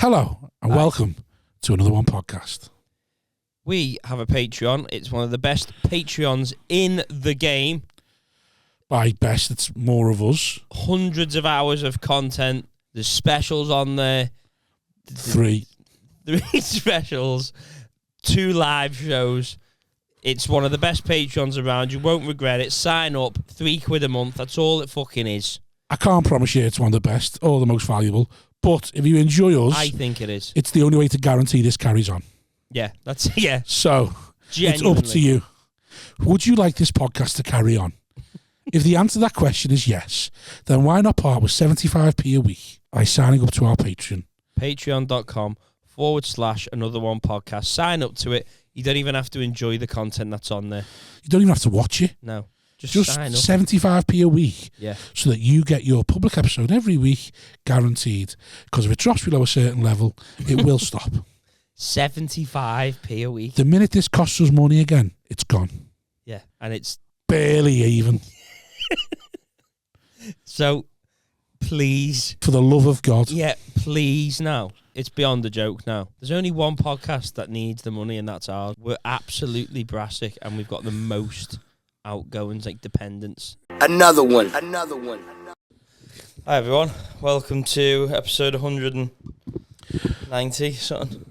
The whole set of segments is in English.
Hello and welcome to another one podcast. We have a Patreon. It's one of the best Patreons in the game. By best, it's more of us. Hundreds of hours of content. There's specials on there. Three specials. 2 live shows. It's one of the best Patreons around. You won't regret it. Sign up. £3 a month. That's all it fucking is. I can't promise you it's one of the best or the most valuable, but if you enjoy us, I think it is. It's the only way to guarantee this carries on. Yeah, that's yeah. So Genuinely. It's up to you. Would you like this podcast to carry on? If the answer to that question is yes, then why not part with 75p a week by signing up to our Patreon? Patreon.com/another one podcast. Sign up to it. You don't even have to enjoy the content that's on there. You don't even have to watch it. No. Just sign up. 75p a week, yeah, so that you get your public episode every week, guaranteed. Because if it drops below a certain level, it will stop. 75p a week. The minute this costs us money again, it's gone. Yeah, and it's barely even. So, please, for the love of God, yeah, please. Now it's beyond a joke. Now there's only one podcast that needs the money, and that's ours. We're absolutely brassic, and we've got the most outgoings, like dependents. Another one. Hi everyone, welcome to episode 190 something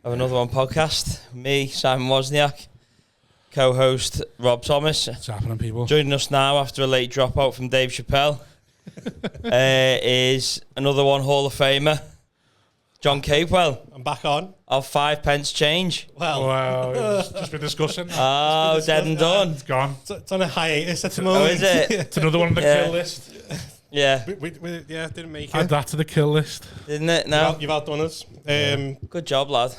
of Another One podcast. Me, Simon Wozniak, co-host Rob Thomas. What's happening, people? Joining us now after a late dropout from Dave Chappelle is Another One Hall of Famer John Capewell. I'm back on. Of 5 pence change. Well, it's just been discussing. Oh, dead and done. It's gone. It's on a hiatus at the moment. Oh, is it? It's another one on the kill list. Yeah. we didn't make Add it. that to the kill list. Didn't it? No. You've outdone us. Good job, lad.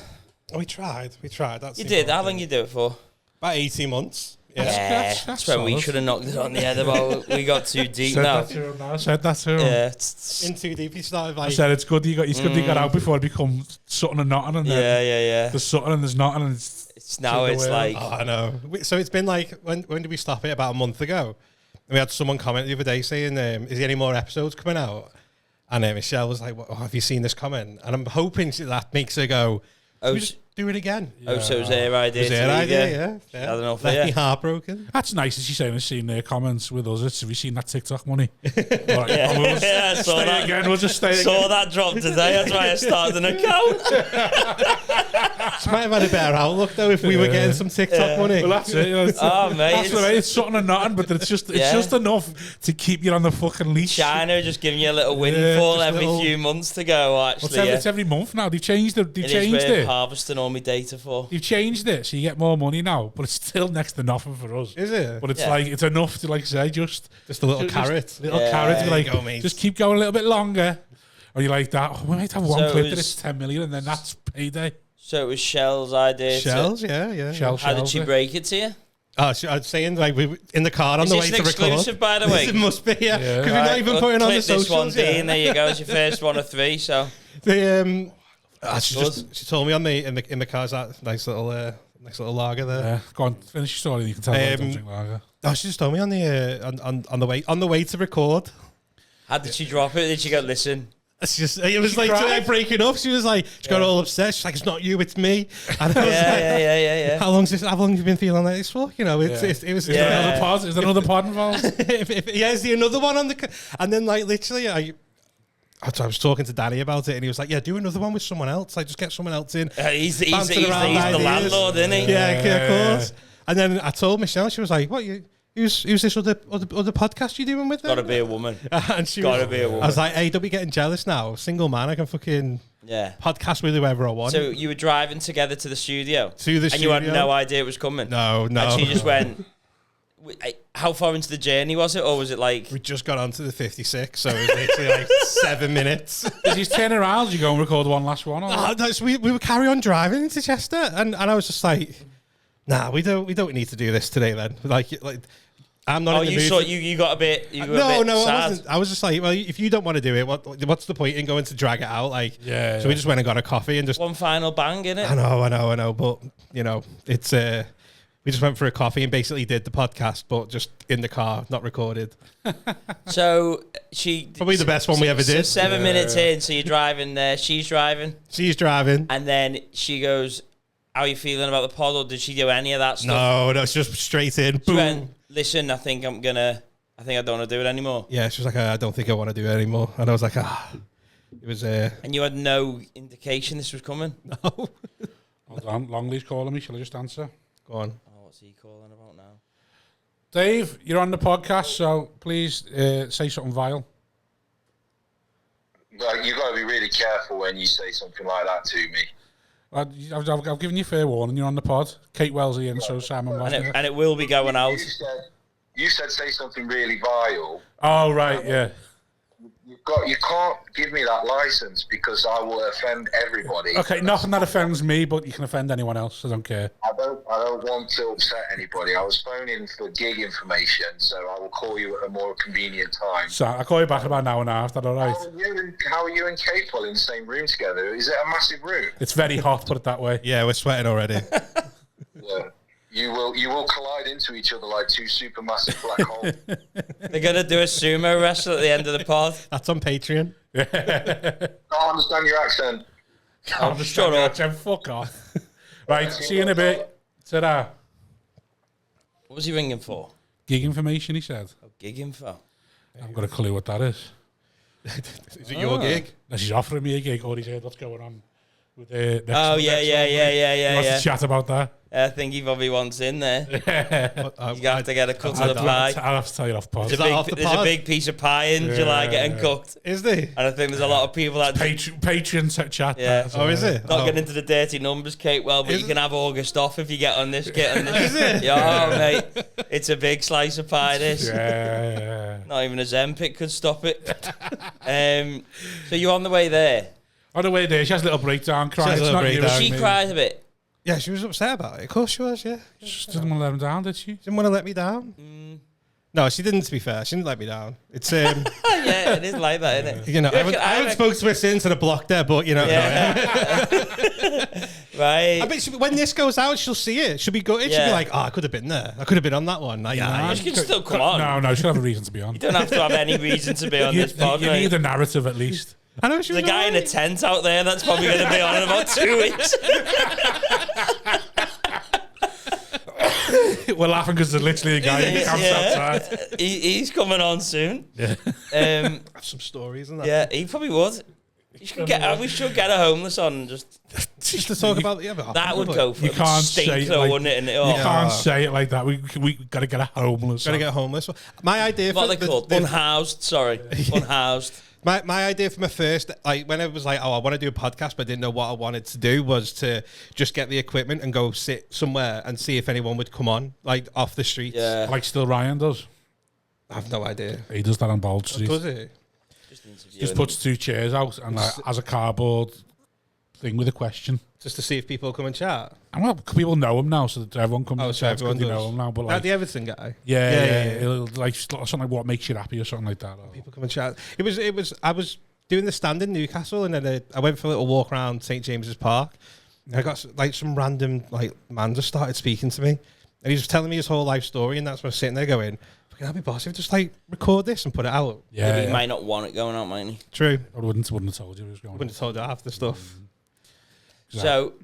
We tried. That's You did. How long you do it for? About 18 months. Yeah. That's when we solid. should have knocked it on the head about. We got too deep now. Said that to him. Yeah. In too deep, he started like... I said it's good you got out before it becomes something and nothing, and then Yeah. there's something and there's nothing, and it's Now it's like... Oh, I know. So it's been like, when did we stop it? About a month ago. And we had someone comment the other day saying, is there any more episodes coming out? And Michelle was like, well, have you seen this comment? And I'm hoping that makes her go, just do it again. Oh, so it was their idea. It was their idea, yeah. I don't know if Left me heartbroken. That's nice that she's saying has seen their comments with us. Have you seen that TikTok money? Yeah, I saw that. Again, we'll just stay Saw again. that drop today. That's why I started an account. She might have had a better outlook though if we were getting some TikTok money. Well, that's it. Oh, mate. That's what I mean. It's something and nothing, but it's just enough to keep you on the fucking leash. China just giving you a little windfall just every little... few months to go. Actually, it's every month now. They've changed it. It is where harvesting all my data for. You've changed it, so you get more money now, but it's still next to nothing for us. Is it? But it's like it's enough to like say just a little carrot. Little carrot. There Like you go, mate. just keep going a little bit longer. Or you like that? Oh, we might have one So clip it that was- it's 10 million, and then that's payday. So it was Shell's idea. Shells, yeah. How did she break it to you? Oh, I was saying like we were in the car on Is the this way an to record. exclusive, by the way? It must be, yeah. Because we're Right, not even well, putting on the clip this socials. one, Dean. There you go. It's your first one of 3. So She told me on in the car's that nice little lager there. Yeah, go on, finish your story. You can tell me I don't drink lager. Oh, she just told me on the way to record. how did she drop it? Did she go, listen? It was like today breaking up. She was like, she got all upset. She's like, it's not you, it's me. And I was Yeah. How long have you been feeling like this for? You know, it was. Is there another pod? Is there another pod involved? Is there another one on the? And then like literally, I was talking to Danny about it, and he was like, "Yeah, do another one with someone else. Like, just get someone else in." He's the Bouncing around ideas. landlord, isn't he? Yeah, of course. And then I told Michelle, she was like, "What you? Who's this other podcast you doing with them?" Gotta be a woman. And she Gotta be a woman. I was like, "Hey, don't be getting jealous now. Single man, I can fucking podcast with whoever I want." So you were driving together to the studio, and you had no idea it was coming. No. And she just went. How far into the journey was it, or was it like we just got onto the 56, so it was literally like 7 minutes. Did you turn around? You go and record one last one? Or So we would carry on driving into Chester, and I was just like, "Nah, we don't need to do this today, then." Like I'm not. Oh, you saw you got a bit. You got a bit sad. I wasn't. I was just like, well, if you don't want to do it, what's the point in going to drag it out? Like, so we just went and got a coffee and just one final bang in it. I know, but you know, it's We just went for a coffee and basically did the podcast, but just in the car, not recorded. So she Probably the best one we ever did. So 7 minutes in, so you're driving there. She's driving, and then she goes, "How are you feeling about the pod?" Or did she do any of that stuff? no, it's just straight in. She Boom. went, "Listen, I think I don't want to do it anymore." Yeah, she was like, I don't think I want to do it anymore. And I was like, It was And you had no indication this was coming? no. Hold on, Longley's calling me. Shall I just answer? Go on. Oh, what's he calling about now? Dave, you're on the podcast, so please say something vile. Like, you've got to be really careful when you say something like that to me. I've given you fair warning. You're on the pod. Capewell's here, and so Simon was. And it will be going out. You said say something really vile. Oh right, yeah. You can't give me that license because I will offend everybody. Okay, nothing that offends me, but you can offend anyone else. I don't care. I don't want to upset anybody. I was phoning for gig information, so I will call you at a more convenient time. So I'll call you back in about an hour and a half. Is that all right? How are you and Capewell in the same room together? Is it a massive room? It's very hot, put it that way. Yeah, we're sweating already. Yeah. You will collide into each other like two supermassive black holes. They're going to do a sumo wrestle at the end of the pod. That's on Patreon. I don't understand your accent. I'm just shut up. Fuck off. Right, see you in a bit. Ta-da. What was he ringing for? Gig information, he said. Oh, gig info. I haven't got a clue what that is. Is it your gig? Unless he's offering me a gig or he's heard what's going on. With the next, Oh, next yeah. He wants to chat about that. I think he probably wants in there. You You have to get a cut of the pie. I'll have to tell you off pod. There's off the a pod? big piece of pie in July getting cooked. Is there? And I think there's a lot of people that... Patreon chat. Yeah. That, Oh, is it? Not Oh. getting into the dirty numbers, Capewell, but Is you can have August off if you get on this. Is it? Yeah, mate. It's a big slice of pie, this. Yeah. Not even a Zempic could stop it. So you're on the way there. On the way there, she has a little breakdown, crying. She has a It's little not you, breakdown. it's She me. cried a bit. Yeah, she was upset about it. Of course she was, yeah. She didn't want to let him down, did she? Didn't want to let me down. No, she didn't, to be fair. She didn't let me down. It's, Yeah, it is like that, isn't it? you know, I haven't spoken to her since and I blocked her, but, you know. Yeah. Right. I bet when this goes out, she'll see it. She'll be gutted. She'll Yeah. be like, I could have been there. I could have been on that one. Like, Nah, she can still come on. No, she'll have a reason to be on. You don't have to have any reason to be on You this pod, you mate. need a narrative at least. I know she There's was a guy in a alright. tent out there that's probably going to be on in about 2 weeks. We're laughing because there's literally a guy in the camp outside. He's coming on soon. Yeah. Um, Have some stories and that. yeah, he probably would. We should get a homeless on and just Just to talk about that would go for You can't say stink it though, like- wouldn't it? And You oh, can't say it like that. We got to get a homeless. Gotta get homeless. My idea what for are they called? Unhoused. Sorry, unhoused. my idea for my first, like, when I was like, oh, I want to do a podcast, but I didn't know what I wanted to do, was to just get the equipment and go sit somewhere and see if anyone would come on, like, off the streets. Yeah. Like still Ryan does. I have no idea. He does that on Bold Street. Does it? Just puts 2 chairs out and like, has a cardboard thing with a question. Just to see if people come and chat. And well, people know him now, so that everyone comes Oh, and so chats everyone because they does. know him now. But Like like, the Everton guy. yeah. It'll, like something like what makes you happy or something like that. Or, People come and chat. It was. I was doing the stand in Newcastle, and then I went for a little walk around St James's Park. And I got like some random like man just started speaking to me, and he was telling me his whole life story, and that's when I was sitting there going, "Fucking hell, be boss, if just like record this and put it out." Maybe he yeah. might not want it going out, might he? True. I wouldn't have told you it was going. Wouldn't have told you half the stuff. So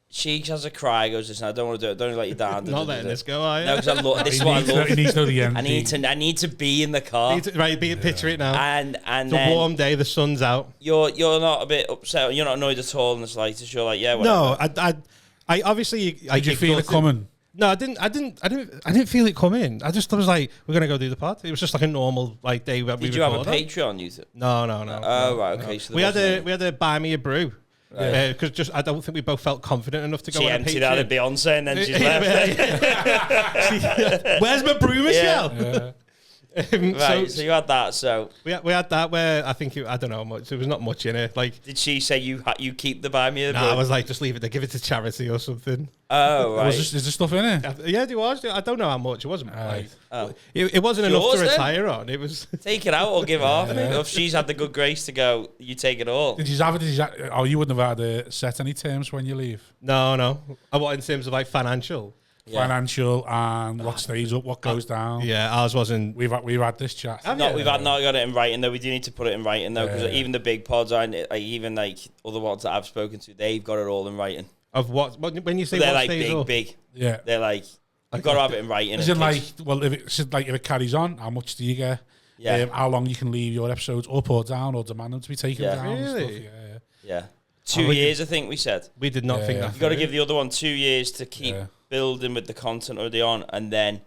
she has a cry. Goes, "Listen, I don't want to do it. Don't let you down." Not letting this go, are you? No, because I love. This is what I love. He needs to know the end. I need to be in the car. Right, picture it now. And It's then a warm day, the sun's out. you're not a bit upset. You're not annoyed at all in the slightest. You're like, yeah, No, whatever. I obviously. Did you feel it coming? No, I didn't feel it coming. I was like, we're gonna go do the pod. It was just like a normal like day where we Did you have a record on. Patreon? You said. No. Oh right, okay. So We had a buy me a brew because just I don't think we both felt confident enough to go She on a emptied out at Patreon. Beyonce and then she's left. Where's my brew, Michelle? Yeah. Right, so you had that. So We had that where I think I don't know much. There was not much in it. Like, did she say you keep the buy me? I was like, just leave it there, give it to charity or something. Oh right. Is there stuff in it? Yeah, there was. I don't know how much. It wasn't. Like, Oh. it wasn't enough Yours, to then? retire on. It was. Take it out or give half. If she's had the good grace to go, you take it all. Did you have it? Oh, you wouldn't have had set any terms when you leave. No. I want in terms of like financial. financial and what stays up, what goes down. Yeah, ours wasn't. We've had this chat. We've not got it in writing though. We do need to put it in writing though, because even the big pods, even like other ones that I've spoken to, they've got it all in writing. Of what? When you say they're what like stays up? big. Yeah, they're like you've got to have it in writing. Is it like, well, if it carries on, how much do you get? Yeah. How long you can leave your episodes up or down, or demand them to be taken down? Really? And stuff. Yeah. 2 years, I think we said. We did not think that. You've got to give the other one 2 years to keep building with the content already on, and then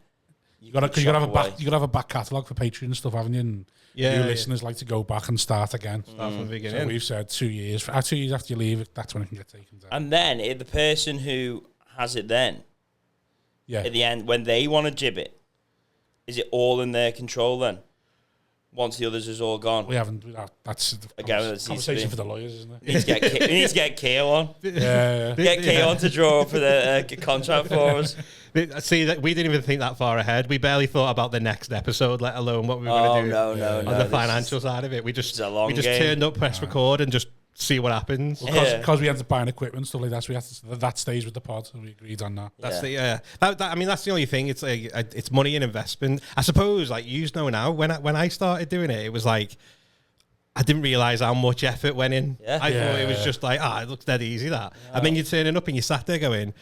you got to have a back catalogue for Patreon and stuff, haven't you? And new listeners like to go back and start again. Start from the beginning. So we've said 2 years. 2 years after you leave, that's when it can get taken down. And then the person who has it then, at the end, when they want to jib it, is it all in their control then? Once the others is all gone. We haven't. That's a conversation for the lawyers, isn't it? We need to get Keo on. Yeah. Get Keo on to draw up for the contract for us. See, that we didn't even think that far ahead. We barely thought about the next episode, let alone what we were going to do on the financial side of it. We just turned up, press record, and just see what happens. Because we had to buy equipment and stuff like that, so we had to, that stays with the pod, so we agreed on that. That's that's the only thing. It's like it's money and investment. I suppose, like you know now, when I started doing it, it was like I didn't realize how much effort went in. Yeah. I thought it was just like, it looks dead easy that, and then you're turning up and you sat there going,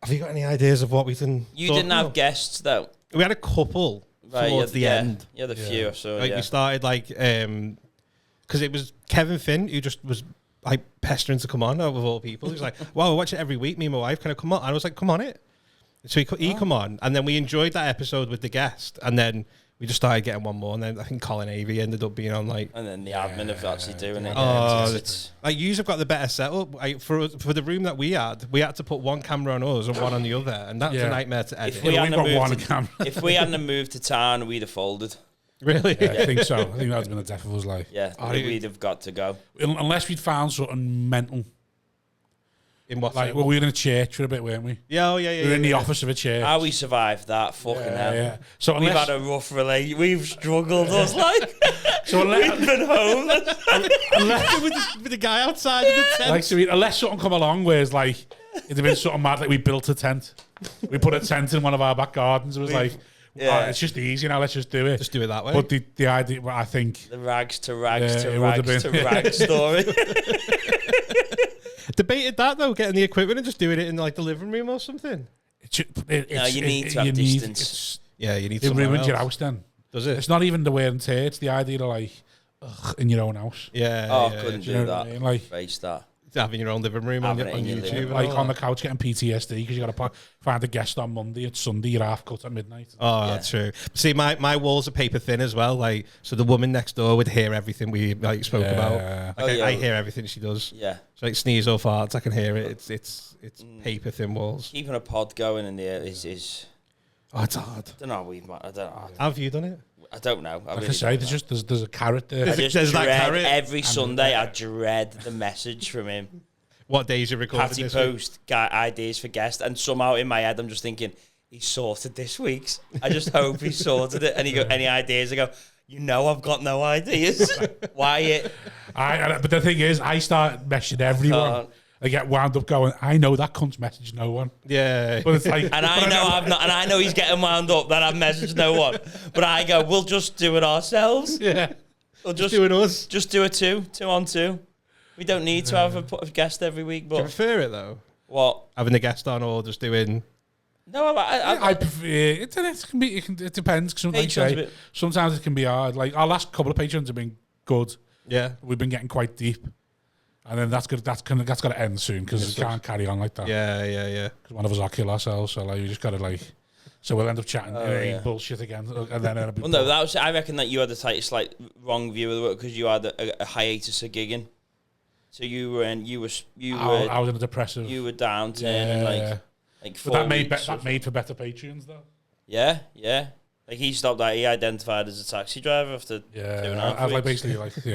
"Have you got any ideas of what we can?" You didn't have guests though. We had a couple towards the end. Yeah, the few. So like we started like because it was Kevin Finn who just was like pestering to come on of all people. He was like, "Wow, I watch it every week. Me and my wife, can I come on?" And I was like, "Come on it." So he come on, and then we enjoyed that episode with the guest, and then we just started getting one more, and then I think Colin Avey ended up being on like. And then the admin of actually doing it. Like you have got the better setup. Like, for the room that we had to put one camera on us and one on the other, and that's a nightmare to edit. If we hadn't moved to town, we'd have folded. Really? Yeah, I think so. I think that'd been the death of us. Like, we'd have got to go unless we'd found something mental. In what? Like, well, we were in a church for a bit, weren't we? Yeah, We were in the office of a church. How we survived that? Fucking hell. Yeah. So we've had a rough relationship. We've struggled. I was like, so we've been homeless. with the guy outside of the tent. Like, so unless something come along where it's like it'd have been something mad, like we built a tent. We put a tent in one of our back gardens. It was like. Yeah. It's just easy now. Let's just do it. Just do it that way. But the idea, I think, the rags to rags to rags to rags story. Debated that though, getting the equipment and just doing it in like the living room or something. You need to have distance. You need. It ruins your house then. Does it? It's not even the wear and tear. It's the idea of like in your own house. Couldn't do that. I mean? Like face that. Having your own living room on YouTube, like on the couch getting PTSD because you got to find a guest on Monday. It's Sunday. You're half cut at midnight. That's true. See, my walls are paper thin as well. Like, so the woman next door would hear everything we like spoke about. Like, I hear everything she does. Yeah. So like sneeze or farts, I can hear it. It's paper thin walls. Keeping a pod going in there is. It's hard. I don't know. Have you done it? I don't know. Like I say, there's a carrot there. There's that carrot every Sunday. I dread the message from him. What days you recording Patty this post ideas for guests, and somehow in my head I'm just thinking he's sorted this week's. I just hope he sorted it. And he go, any ideas? I go, I've got no ideas. Why it? But the thing is, I start messaging everyone. I get wound up going, I know that cunt's messaged no one. Yeah. But it's like, and I know he's getting wound up that I've messaged no one. But I go, we'll just do it ourselves. Yeah. We'll just do it us. Just do it two on two. We don't need to have a guest every week. But do you prefer it though? What? Having a guest on or just doing? No, I prefer it. It depends. Sometimes it can be hard. Like our last couple of patrons have been good. Yeah, we've been getting quite deep, and then that's got to end soon because it can't carry on like that. Yeah. Because one of us will kill ourselves. So like we just got to like. So we'll end up chatting bullshit again, and then it'll be. Well, no, I reckon that you had a slight wrong view of the work because you had a hiatus of gigging. So I was in a depressive. You were downturning like 4 But weeks. That made for better Patreons though. Yeah. Like he stopped that. He identified as a taxi driver after 2.5 I'd like weeks. basically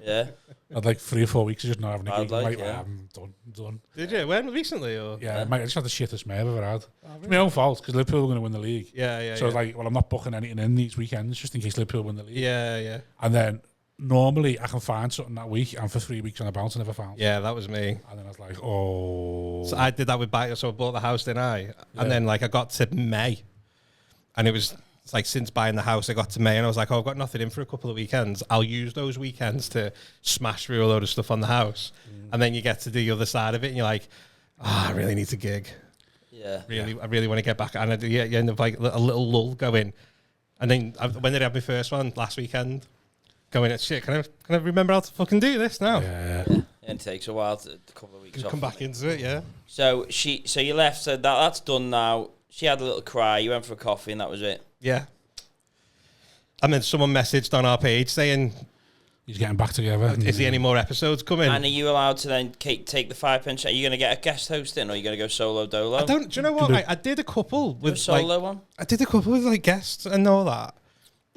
yeah. I'd like 3 or 4 weeks of just not having a gig. I'm done. Did you? When recently? Or? Yeah, mate, I just had the shittest May I've ever had. It's my own fault because Liverpool were going to win the league. Yeah. So I was like, well, I'm not booking anything in these weekends just in case Liverpool win the league. Yeah. And then normally I can find something that week, and for 3 weeks on a bounce, I never found. Yeah, that was me. And then I was like, oh. So I did that with buy. So I bought the house, didn't I? Yeah. And then like I got to May, and it's like since buying the house, I got to May, and I was like, oh, I've got nothing in for a couple of weekends. I'll use those weekends to smash through a load of stuff on the house, and then you get to the other side of it, and you're like, I really need to gig. Yeah. I really want to get back, and you end up like a little lull going, and then when did I have my first one last weekend? Going at shit. Can I remember how to fucking do this now? Yeah. And it takes a while to a couple of weeks off. Come back into it, yeah. So you left. So that's done now. She had a little cry. You went for a coffee, and that was it. Yeah. And then someone messaged on our page saying, He's getting back together. is there any more episodes coming? And are you allowed to then take the 5 pence? Are you going to get a guest host in, or are you going to go solo dolo? Do you know what? I did a couple with a solo like, one. I did a couple with like guests and all that.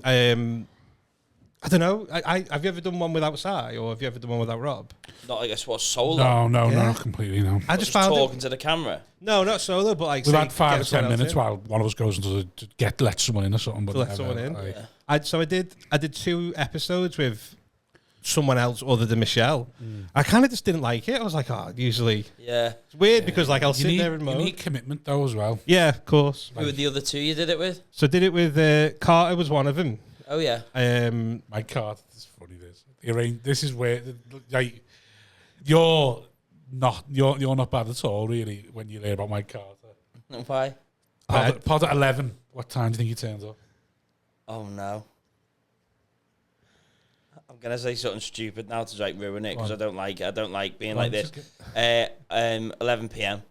I don't know. I have you ever done one without Si, or have you ever done one without Rob? Not, I guess, what, solo? No, Yeah. not completely, no. I just found talking to the camera. No, not solo, but like We've say, had 5 get or 10 someone else minutes in. while one of us goes into let someone in or something. But To let never, someone in. like- Yeah. I did 2 episodes with someone else other than Michelle. I kind of just didn't like it. I was like, usually Yeah. it's weird because like I'll You sit need, there and you moan. need commitment though as well. Yeah, of course. Who were the other 2 you did it with? So I did it with Carter was one of them. Oh, yeah. My card, this is funny. This is where like you're not bad at all really when you hear about my card. Why? Pod at 11. What time do you think he turns up? Oh, no. I'm going to say something stupid now to like ruin it because I don't like being like this. 11 p.m.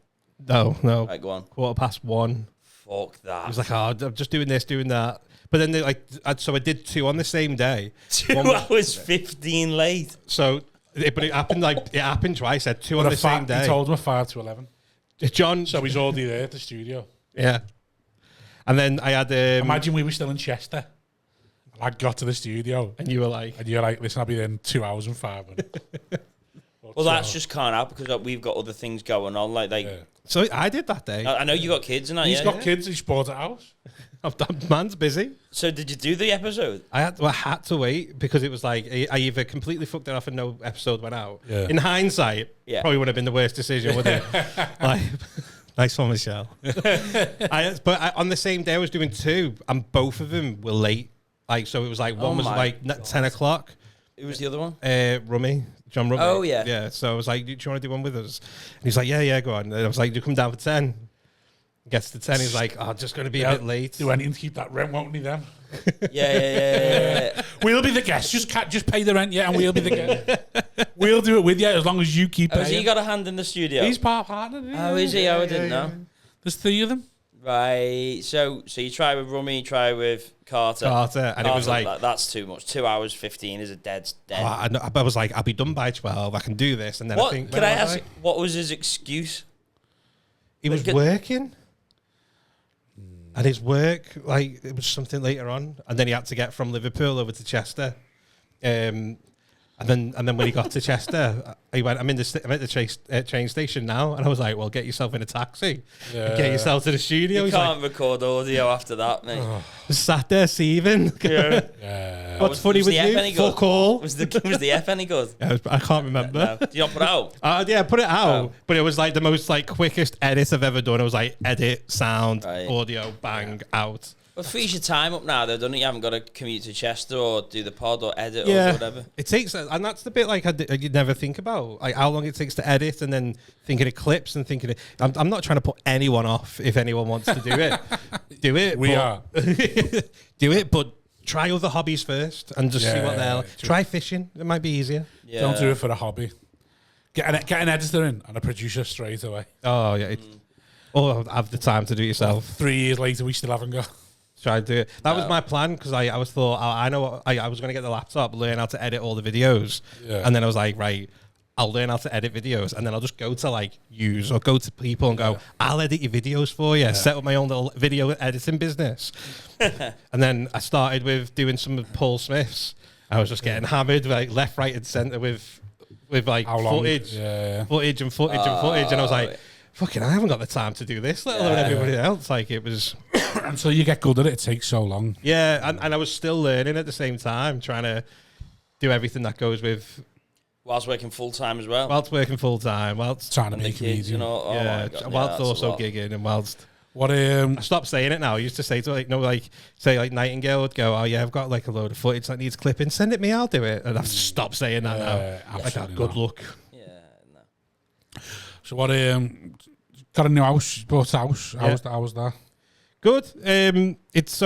No. Right, go on. 1:15. Fuck that. I was like, I'm just doing this, doing that. But then so I did 2 on the same day. 2 One was- hours 15 late. So, but it happened twice. I had 2 on the same day. He told him at 5 to 11. John. So he's already there at the studio. Yeah. And then I had Imagine we were still in Chester. I got to the studio and you were like, listen, I'll be there in 2 hours and 5 minutes. Well, that's just can't happen because we've got other things going on. Yeah. So I did that day. I know you got kids and that. He's yeah? got kids. He's bought a house. Man's busy. So did you do the episode? I had to wait because it was like I either completely fucked it off and no episode went out. Yeah. In hindsight, probably would have been the worst decision, would it? Like, nice one, Michelle. But on the same day, I was doing 2, and both of them were late. Like, so it was like one was like 10 o'clock. Who was the other one? Rummy. John Rummy. Oh, yeah. Yeah. So I was like, do you want to do one with us? And he's like, yeah, go on. And I was like, do you come down for 10? Gets to 10, he's like, just going to be a bit late. Do anything to keep that rent, won't he then? Yeah. We'll be the guests. Just pay the rent, and we'll be the guests. We'll do it with you as long as you keep paying. Has he got a hand in the studio? He's partner. Oh, is he? I didn't know. There's 3 of them. Right. So you try with Rummy, you try with Carter. And it was like... That's too much. 2 hours 15 is a dead. I was like, I'll be done by 12. I can do this. And then What? I think... Can I ask, what was his excuse? He was working. And his work, like, it was something later on. And then he had to get from Liverpool over to Chester. And then when he got to Chester, he went, I'm at the train station now. And I was like, well, get yourself in a taxi. And get yourself to the studio. You He's can't like, record audio after that, mate. sat there seething. Yeah. What's funny with you? Fuck all. Was the F any good? I can't remember. No. Did you not put it out? Yeah, put it out. Oh. But it was like the most like quickest edit I've ever done. It was like edit, sound, Right. audio, bang, out. Well, frees your time up now, though, doesn't it? You haven't got to commute to Chester or do the pod or edit or whatever. It takes, and that's the bit like you never think about, like how long it takes to edit, and then thinking of clips and thinking. I'm not trying to put anyone off. If anyone wants to do it, do it. We are. Do it, but try other hobbies first and just see what they'll. Try fishing. It might be easier. Yeah. Don't do it for a hobby. Get an editor in and a producer straight away. Oh yeah. Or have the time to do it yourself. 3 years later, we still haven't got. Try to do it. That was my plan because I was thought I know I was going to get the laptop, learn how to edit all the videos, and then I was like, right, I'll learn how to edit videos, and then I'll just go to like use or go to people and go, I'll edit your videos for you. Set up my own little video editing business, and then I started with doing some of Paul Smith's. I was just getting hammered like left, right, and centre with like footage, footage, and I was like, fucking, I haven't got the time to do this, let alone everybody else. Like it was. Until you get good at it, it takes so long. Yeah, and I was still learning at the same time, trying to do everything that goes with Whilst working full time as well. whilst working full time, whilst Trying to and the make kids, it you know. Oh yeah, my God, whilst that's a also lot. gigging and whilst. What I stopped saying it now. I used to say to say Nightingale would go, oh yeah, I've got like a load of footage that needs clipping. Send it me, I'll do it. And I've stopped saying that now. Like, absolutely good not. luck. Yeah, no. So what? Got a new house. Bought a house. Yeah. How was that? Good. It's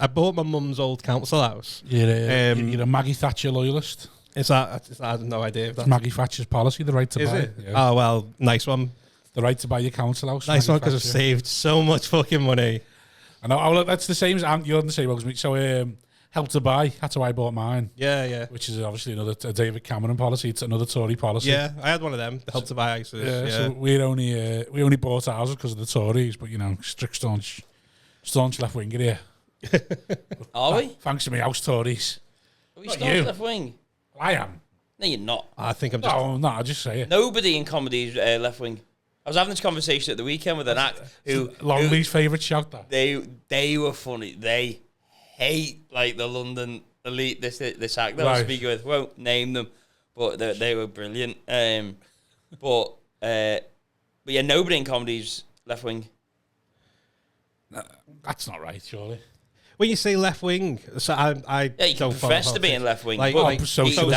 I bought my mum's old council house. You're a Maggie Thatcher loyalist. Is that I have no idea. If It's that's, Maggie Thatcher's policy, the right to is buy. it? Yeah. Oh well, nice one. The right to buy your council house. Nice one Maggie because I've Thatcher. saved so much fucking money. I know. That's the same as you're on the same boat as me. So Help to Buy. That's how I bought mine. Yeah. Which is obviously another David Cameron policy. It's another Tory policy. Yeah, I had one of them. Help to Buy houses. Yeah, Yeah. so we only bought houses because of the Tories, but strict staunch left winger here. Are we? Thanks to me, house Tories. Are we Not staunch you. left wing? I am. No, you're not. I think I'm just. No, I just say it. Nobody in comedy is left wing. I was having this conversation at the weekend with an act who Longley's favourite shout that. they were funny. They hate like the London elite. This act that I was Right. speaking with, won't name them, but they were brilliant. But yeah, nobody in comedy's left wing. That's not right, surely. When you say left wing, so I Yeah, you can don't follow profess to be in politics. left wing. Like, but like deep socialist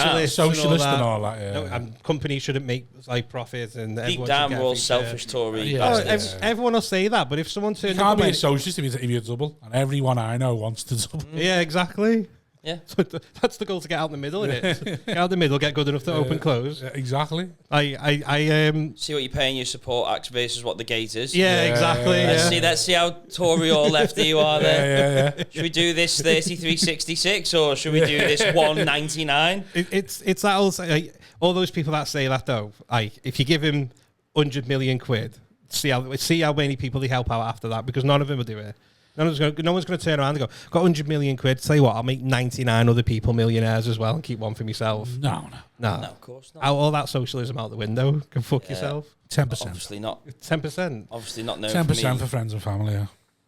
down, and all that. Yeah. No, and companies shouldn't make like profit and deep everyone down, should we're get all a feature. selfish Tory. Yeah. Oh, bastards. everyone will say that, but if someone You turns can't up be a and- socialist if you're double, and everyone I know wants to double. yeah, exactly. Yeah. So that's the goal, to get out in the middle, isn't it? Get out in the middle, get good enough to open close. Yeah, exactly. I See what you're paying your support acts versus what the gate is. yeah, Yeah, exactly. yeah, Yeah. Let's see how Tory or lefty you are there. Yeah. Should we do this 3366 or should we do this 199? It's that old like, all those people that say that though. Like if you give him 100 million quid, see how many people they help out after that, because none of them will do it. No one's going to turn around and go, got 100 million quid. Tell you what, I'll make 99 other people millionaires as well and keep one for myself. No. No, of course not. All that socialism out the window. Go fuck yourself. 10%. Obviously not. 10%. Obviously not. No. 10% for friends and family. Yeah.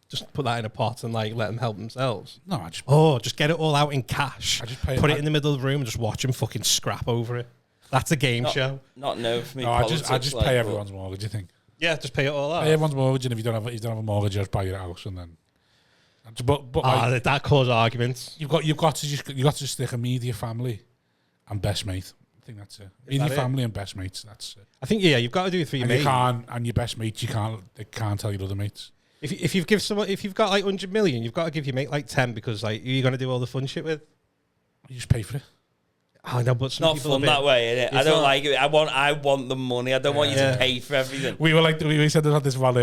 Just put that in a pot and like let them help themselves. No, I just Just get it all out in cash. I just pay Put it in the middle of the room and just watch them fucking scrap over it. That's a game show. Not no for me. no, I just politics, pay everyone's mortgage. You think? Yeah, just pay it all out. Pay everyone's mortgage, and if you don't have a mortgage, just buy your house, and then. But like, that causes arguments. you've got to stick immediate family and best mate. I think that's it. Immediate it? family and best mates. That's it. I think you've got to do it for your And mate. you can't, and your best mates, they can't tell your other mates. If you've got like 100 million, you've got to give your mate like 10, because like who are you going to do all the fun shit with? You just pay for it. I know, but some Not people fun that way, is it? I It's don't not- like it. I want the money. I don't want you Yeah. to pay for everything. We were like, we said about this about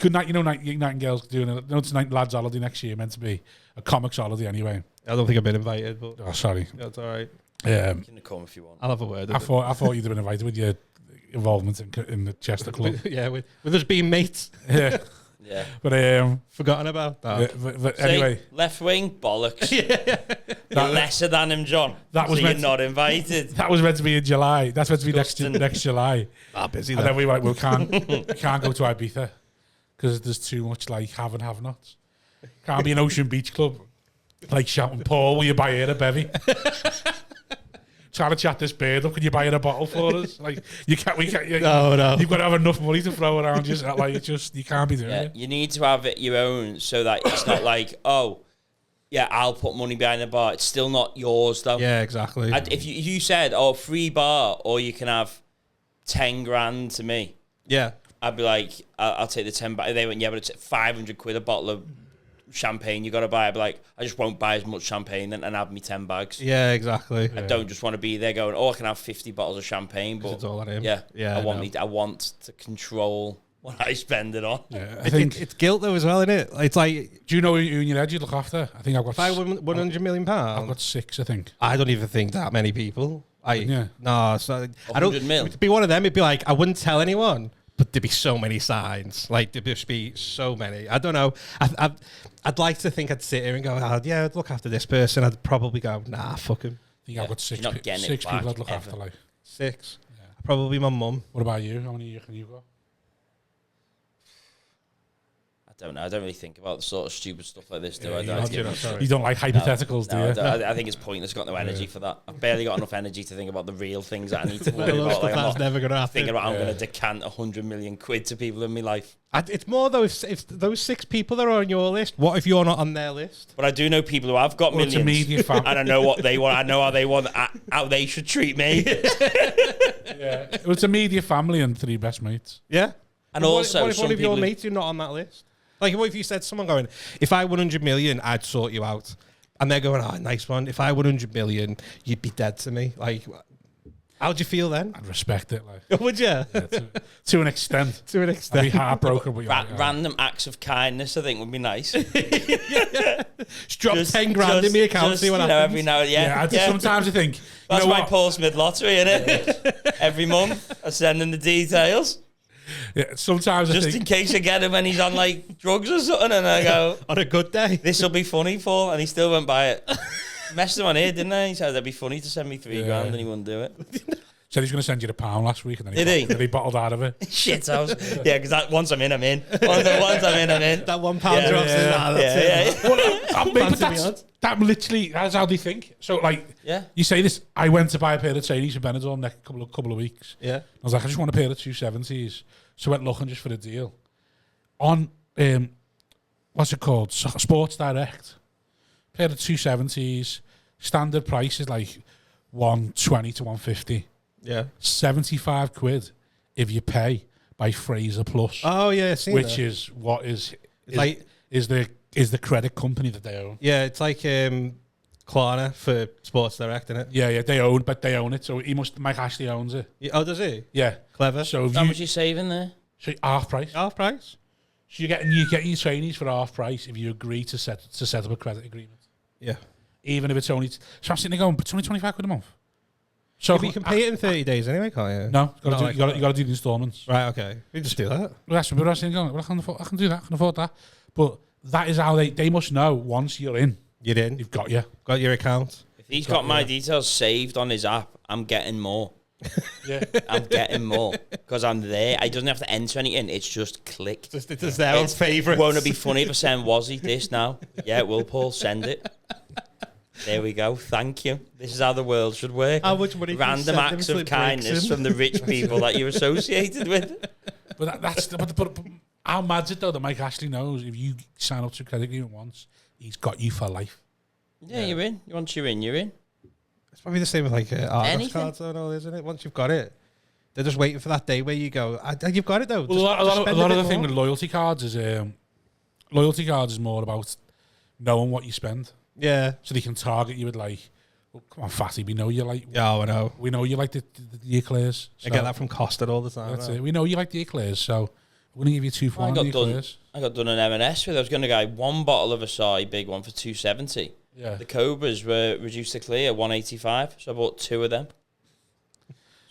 Nightingale's doing it. No, it's lads' holiday next year, meant to be a comics holiday anyway. I don't think I've been invited, but Oh, sorry. that's all right. You can come if you want. I'll have a word. I thought you'd have been invited with your involvement in the Chester Club. with us being mates. Yeah, Yeah. but Forgotten about that. but See, anyway, left wing bollocks. You're lesser than him, John. That was so you're meant- not invited. that was meant to be in July. That's meant to be next July. Busy And then we were like, we can't go to Ibiza because there's too much like have and have nots. Can't be an Ocean Beach Club like shouting, Paul, will you buy her a bevy? Trying to chat this bird up, can you buy her a bottle for us? Like we can't. No. You've got to have enough money to throw around. You can't be doing Yeah, it. you need to have it your own so that it's not like, oh, yeah, I'll put money behind the bar. It's still not yours though. Yeah, exactly. If you said, oh, free bar, or you can have 10 grand to me, yeah. I'd be like, I'll take the 10 back. They went, yeah, but it's 500 quid a bottle of champagne you got to buy. I'd be like, I just won't buy as much champagne and have me 10 bags. Yeah, exactly. I don't just want to be there going, oh, I can have 50 bottles of champagne, but It's all on him. yeah, Yeah, I want to control what I spend it on. Yeah, I think. It's guilt though as well, isn't it? It's like, Do you know who in your head you look after? I think I've got. if I won 100 million I've pounds, got 6. I think. I don't even think that many people. Yeah. No, so I don't. 100 mil? It'd be one of them. It'd be like, I wouldn't tell anyone, but there'd be so many signs. Like there'd just be so many. I don't know. I'd like to think I'd sit here and go, oh, yeah, I'd look after this person. I'd probably go, nah, fuck him. I think I've got 6. You're not getting it 6 back, people I'd look ever. after. Like, 6. Probably my mum. what about you? How many can you got? I'd don't know. I don't really think about the sort of stupid stuff like this, do I? You don't like hypotheticals, do you? I think it's pointless. I've got no energy for that. I've barely got enough energy to think about the real things that I need to worry about. Like, that's never going to happen. Thinking about I'm going to decant 100 million quid to people in my life. It's more though, if those 6 people that are on your list, what if you're not on their list? But I do know people who have got millions. It's a media family. And I know what they want. I know how they want, how they should treat me. Yeah. Well, it's a media family and 3 best mates. Yeah. And what also, if one of your mates you're not on that list? Like, what if you said to someone going, if I won 100 million, I'd sort you out. And they're going, oh, nice one. If I won 100 million, you'd be dead to me. Like, how'd you feel then? I'd respect it. Like, Would you? yeah, to an extent. To an I'd extent. be heartbroken. But random acts of kindness, I think, would be nice. Just drop 10 grand in my account, see what happens. Every now and Sometimes I think, that's my Portsmouth lottery, innit? Every month, I send him the details. Yeah, sometimes I think, just in case I get him when he's on like drugs or something, and I go, on a good day, this will be funny, Paul, and he still won't buy it. Messed him on here, didn't I? He said it'd be funny to send me 3 grand, and he wouldn't do it. Said he's going to send you £1 last week, and then Did he bottled out of it. Shit house. Yeah, because once I'm in, I'm in. Once I'm in, I'm in. That £1 drops in. That's it. That's how they think. So, like, you say this. I went to buy a pair of trainees for Benidorm next couple of weeks. Yeah, I was like, I just want a pair of 270s. So I went looking just for a deal on what's it called? Sports Direct. Pair of 270s. Standard price is like 120 to 150. Yeah, 75 quid if you pay by Fraser Plus. Oh yeah, which is what is the credit company that they own. Yeah, it's like Klarna for Sports Direct, isn't it? Yeah, they own it. So Mike Ashley owns it. Yeah, oh, does he? Yeah, clever. So how much are you saving there? So half price. Half price. So you get your trainees for half price if you agree to set up a credit agreement. Yeah. Even if it's only, so I'm sitting there going, but it's only 25 quid a month. So you can pay it in 30 days anyway, can't you? No, you got to do the installments. Right, okay. We just do that. Well, that's what I was thinking. Well, I can do that. I can afford that. But that is how they must know once you're in. You're in. You've got your account. If he's got my details saved on his app, I'm getting more. Yeah, I'm getting more because I'm there. I doesn't have to enter anything. It's just click. It's their own favourites. Won't it be funny if I send Wazzy this now? Yeah, it will, Paul. Send it. There we go. Thank you. This is how the world should work. How much money? Random acts of kindness from the rich people that you're associated with. But but how mad's it though that Mike Ashley knows if you sign up to a credit agreement once, he's got you for life. Yeah, you're in. Once you're in, you're in. It's probably the same with like Argos cards and all, isn't it? Once you've got it, they're just waiting for that day where you go, you've got it though. Well, a lot of the thing with loyalty cards is more about knowing what you spend. Yeah. So they can target you with like, well, come on, fatty, we know you like. Yeah, I know. We know you like the eclairs. So I get that from Costa all the time. That's it. We know you like the eclairs, so we're going to give you 2 for one eclairs. I got done an M&S with. I was going to go 1 bottle of Asahi, big one for 270. Yeah. The Cobras were reduced to clear 185, so I bought 2 of them.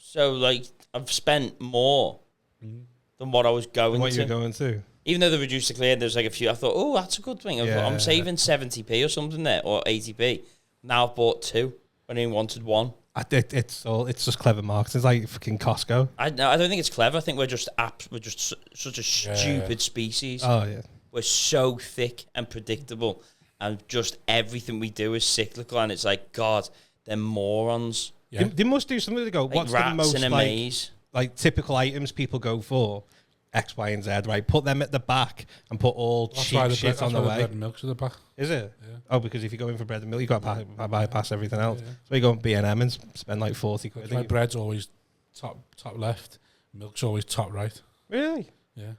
So like I've spent more than what I was going what to. What you going to? Even though the reduced to clear, there's like a few. I thought, oh, that's a good thing. I'm saving 70p or something there, or 80p. Now I've bought 2 when I only wanted 1. It's just clever marketing. It's like fucking Costco. I don't think it's clever. I think we're just such a stupid species. Oh yeah, we're so thick and predictable, and just everything we do is cyclical. And it's like, God, they're morons. Yeah. They must do something to go. Like what's the most in a maze? Like typical items people go for? X, Y, and Z, right? Put them at the back and put all cheap shit on the way. Bread and milk's at the back. Is it? Yeah. Oh, because if you go in for bread and milk, you got to bypass everything else. Yeah. So you go on B&M and spend like 40 quid. My bread's always top left. Milk's always top right. Really? Yeah.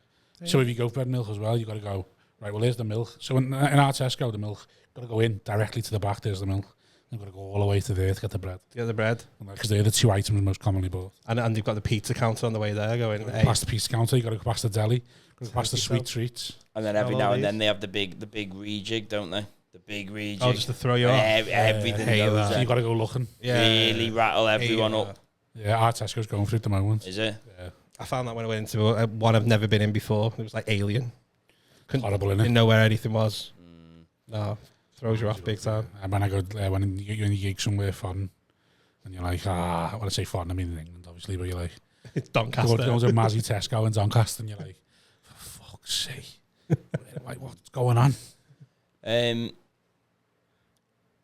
So if you go for bread and milk as well, you got to go, right, well, here's the milk. So in our Tesco, the milk, got to go in directly to the back, there's the milk. You've got to go all the way to there to get the bread. Get the bread. Because they're the 2 items most commonly bought. And you've got the pizza counter on the way there going. Past the pizza counter, you've got to go past the deli, go past the sweet treats. And then every now and then they have the big rejig, don't they? The big rejig. Oh, just to throw you off. Everything goes So you've got to go looking. Yeah. Really rattle everyone up. Yeah, our Tesco's going through it at the moment. Is it? Yeah. I found that when I went into one I've never been in before. It was like Alien. Horrible, innit? Didn't know where anything was. No. Throws you off big time. And when I go when you're in a gig somewhere foreign, and you're like, I want to say foreign, I mean in England, obviously, but you're like, it's Doncaster. Go to Mazzy Tesco in Doncaster, and you're like, for fuck's sake, Like, what's going on? I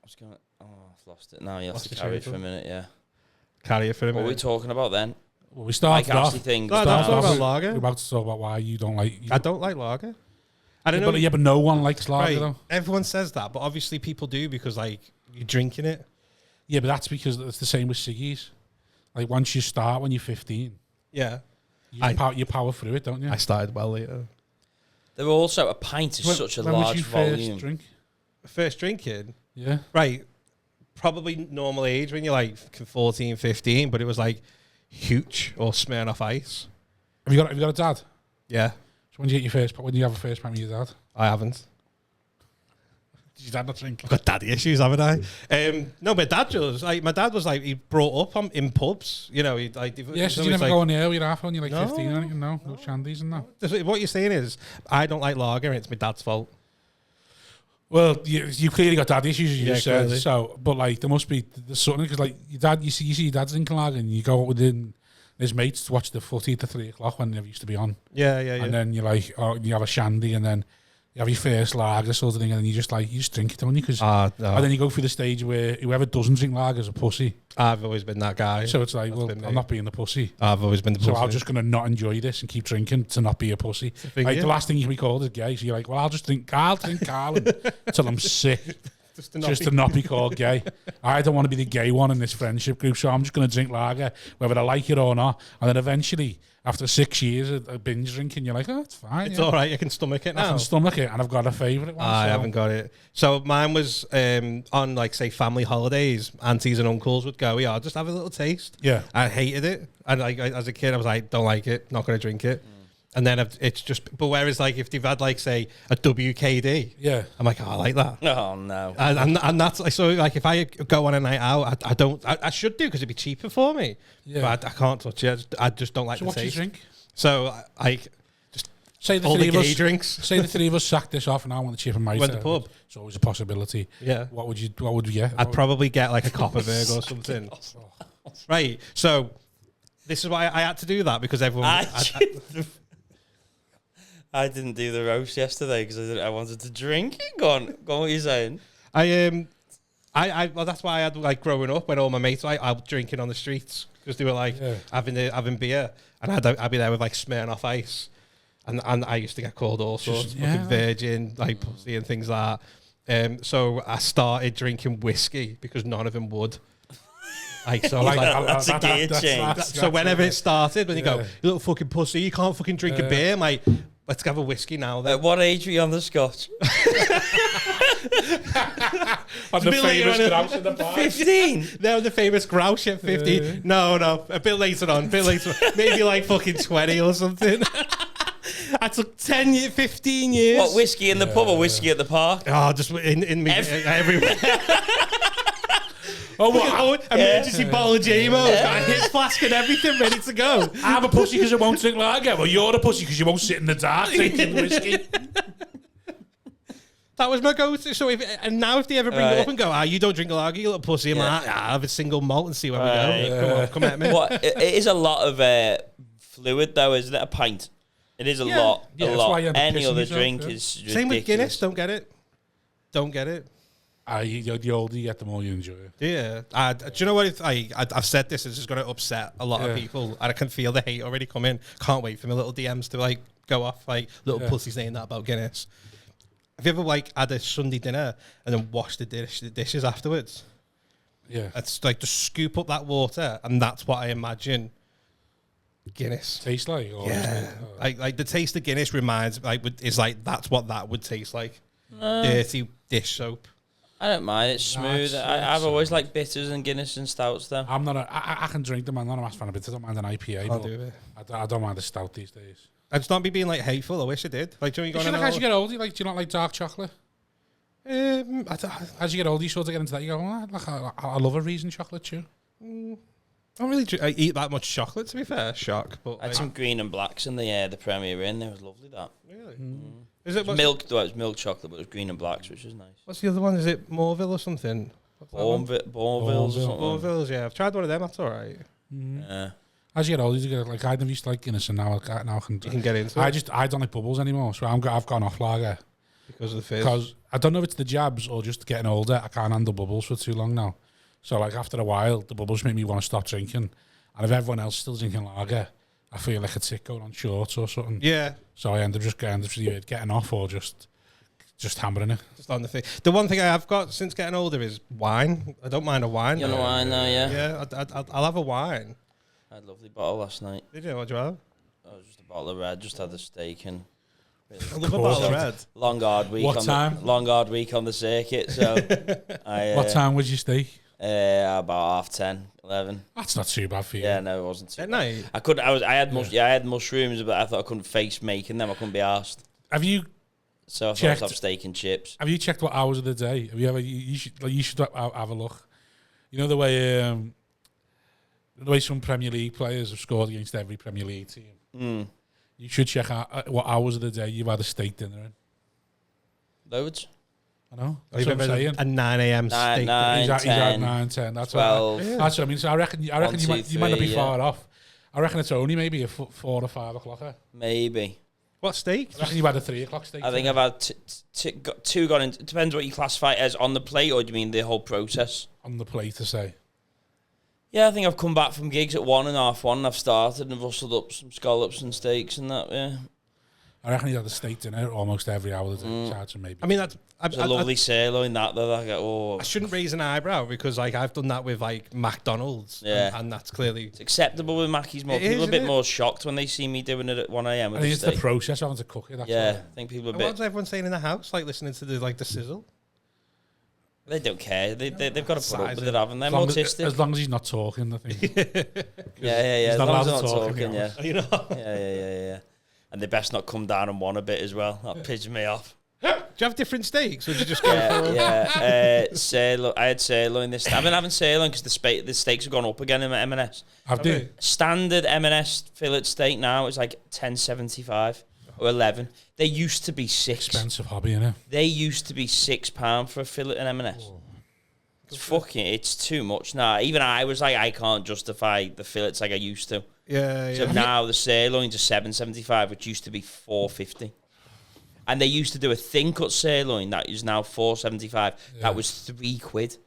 was gonna. Oh, I've lost it now. You have to carry it for a minute. Yeah. Carry it for a What minute. were we talking about then? Well, we started Like off. Ashley thing. No, started don't talk off about with- lager. We're about to talk about why you don't like. I don't like lager. I don't know. But no one likes lager Right, though. everyone says that, but obviously people do because like you're drinking it. Yeah, but that's because it's the same with ciggies. Like once you start when you're 15, Yeah, you power through it, don't you? I started well later. There were also a pint is such a when was large your volume. first drink? First drinking, Yeah. right? Probably normal age when you're like 14, 15, but it was like huge or Smirnoff Ice. Have you got a dad? Yeah, So when you get your first, when you have a first pint with your dad, I haven't. did your dad not drink? I've got daddy issues, haven't I? No, my dad does. Like, my dad was like, he brought up in pubs. You know, he like. Yeah, so you never go on the early half when you're like No. 15 or anything? No shandies and that. What you're saying is, I don't like lager, and it's my dad's fault. Well, you clearly got dad issues, as you Yeah, just said. clearly. So, but like there must be there's something because like your dad, you see your dad's drinking lager, and you go out with his mates to watch the footy at 3 o'clock when it never used to be on, Yeah. and then you're like, oh, you have a shandy, and then you have your first lager sort of thing, and then you just drink it, don't you? Because No. and then you go through the stage where whoever doesn't drink lager is a pussy. I've always been that guy. So it's like, That's well, been me. I'm not being the pussy. I've always been the So pussy. I'm just going to not enjoy this and keep drinking to not be a pussy. thing, Like yeah. the last thing you can be called is gay. So you're like, well, I'll drink Carl until I'm sick. Just to not be called gay. I don't want to be the gay one in this friendship group, so I'm just going to drink lager, whether I like it or not. And then eventually, after 6 years of binge drinking, you're like, oh, it's fine. It's yeah. all right. You can stomach it I now. can stomach it, and I've got a favourite one. I so- haven't got it. So mine was on like say family holidays. Aunties and uncles would go, yeah, I'll just have a little taste. Yeah. I hated it, and like as a kid, I was like, don't like it, not going to drink it. And then it's just. But whereas like if they've had like say a WKD, Yeah. I'm like, oh, I like that. Oh no. And that's so like if I go on a night out, I should do because it'd be cheaper for me. Yeah. But I can't touch it. I just don't like So the what do you taste. drink? So I just Say the all three the of gay us. drinks. Say the three of us sacked this off, and I want the chip and mitre. Went to pub. It's always a possibility. Yeah. What would you get? I'd probably get like a Copperberg or something. Right. So this is why I had to do that because everyone. I didn't do the roast yesterday because I wanted to drink. Go on, what are you saying? Well, that's why I had like growing up when all my mates I was drinking on the streets because they were like having beer, and I'd be there with like Smirnoff Ice, and I used to get called all sorts, fucking virgin, like pussy and things like that. So I started drinking whiskey because none of them would. Like so, That's a gear change. so whenever it started, when you go, you little fucking pussy, you can't fucking drink a beer, I'm like, let's have a whiskey now. Then. At what age were you on the scotch? On the bit later famous on- grouse in the bar. 15. They're the famous grouse at 50. No, a bit later on. Maybe like fucking 20 or something. I took 15 years. What, whiskey in the pub or whiskey at the park? Oh, just in me everywhere. Oh, what? Emergency bottle of JMO's, got a hit flask and everything ready to go. I'm a pussy because I won't drink lager. Well, you're a pussy because you won't sit in the dark drinking whiskey. That was my go-to. So now if they ever bring it up and go, you don't drink lager, you little pussy, I'm like, I'll have a single malt and see where we go. Come on, come at me. What? It is a lot of fluid, though, isn't it? A pint. It is a lot. Yeah, a that's lot. why you end up Any pissing other yourself, drink yeah. is ridiculous. Same with Guinness. Don't get it. Don't get it. The older you get, the more you enjoy it. Yeah. Do you know what? I've said this. It's just going to upset a lot of people, and I can feel the hate already coming. Can't wait for my little DMs to like go off like little pussy saying that about Guinness. Have you ever like had a Sunday dinner and then washed the dishes afterwards? Yeah. It's like to scoop up that water, and that's what I imagine Guinness. Tastes like? Or Like the taste of Guinness reminds is like that's what that would taste like. Dirty dish soap. I don't mind. It's smooth. I've always liked bitters and Guinness and stouts, though. I'm not I can drink them. I'm not a massive fan of bitters. I don't mind an IPA. I'll but do it. I don't mind a stout these days. It's not me being like hateful. I wish I did. Like, do you Like, as you get older, like, do you not like dark chocolate? I don't, As you get older, you sort of get into that. You go, I love a reason chocolate too. I don't really I eat that much chocolate, to be fair. Shock. But I had some green and blacks in the Premier Inn. It was lovely, that. really? Is it Milk, well, it was milk chocolate, but it was green and blacks, which was nice. What's the other one? Is it Morville or something? Bourneville's or something. Morville's, yeah. I've tried one of them. That's all right. Yeah. As you get older, you get like I never used to like Guinness, and now I can. You can get into it I don't like bubbles anymore, so I've gone off lager because of the fizz. because I don't know if it's the jabs or just getting older. I can't handle bubbles for too long now. So like after a while, the bubbles make me want to stop drinking, and if everyone else is still drinking lager, I feel like a tick going on shorts or something. Yeah. So I end up either getting off or just hammering it. Just on the thing. The one thing I have got since getting older is wine. I don't mind a wine. You know wine now, yeah. Yeah, I'll have a wine. I had a lovely bottle last night. Did you? What'd you have? Oh, just a bottle of red. Just had a steak and I love a bottle of red. long hard week. Long hard week on the circuit. So What time was your steak? About 10:30, 11. That's not too bad for you. Yeah, no, it wasn't too At bad. night. I had mushrooms, but I thought I couldn't face making them. I couldn't be arsed. Have you So I thought checked- I'd have steak and chips. Have you checked what hours of the day? Have you ever? You should have a look. You know the way some Premier League players have scored against every Premier League team. You should check out what hours of the day you've had a steak dinner in. Loads. I know. Have That's you what I'm ever saying. a 9 a.m. Nine, steak? nine. He's had 9, 10. That's 12. What that's what I mean. So I reckon you might not be 3, far off. I reckon it's only maybe a 4 or 5 o'clock. Maybe. What steak? I reckon you had a 3 o'clock steak. I think I've had got two gone in. It depends what you classify as on the plate, or do you mean the whole process? on the plate to say. Yeah, I think I've come back from gigs at 1 and half 1. And I've started and rustled up some scallops and steaks and that. Yeah, I reckon you had a steak dinner almost every hour of the day. Charge and maybe. I mean, that's it's a lovely sirloin that though. Like, oh, I shouldn't raise an eyebrow because like I've done that with like McDonald's. Yeah. and that's clearly it's acceptable with Mackey's. More It people is, are a bit isn't it? more shocked when they see me doing it at 1 a.m. I with think a it's the steak. process of having to cook it. That's Yeah, all. I think people are a what's bit. everyone saying in the house? Like listening to the sizzle. They don't care. They've got to put up Size with it. it, haven't they? As I'm long as, autistic. as long as he's not talking, I think. Yeah. he's As not long as allowed they're to not talk, talking, yeah. yeah. You know. Yeah. And they best not come down and want a bit as well. That pisses me off. Do you have different steaks, or do you just go for? Sirloin. I had sirloin this. I've been having sirloin because the steaks have gone up again in my M&S. I've done. Standard M&S fillet steak now is like $10.75 or 11. They used to be $6. Expensive hobby, innit? They used to be £6 for a fillet in M&S. It's too much now. Even I was like, I can't justify the fillets like I used to. Yeah, So yeah. now the sirloins are $7.75, which used to be $4.50. And they used to do a thin cut sirloin that is now $4.75. Yeah. That was £3.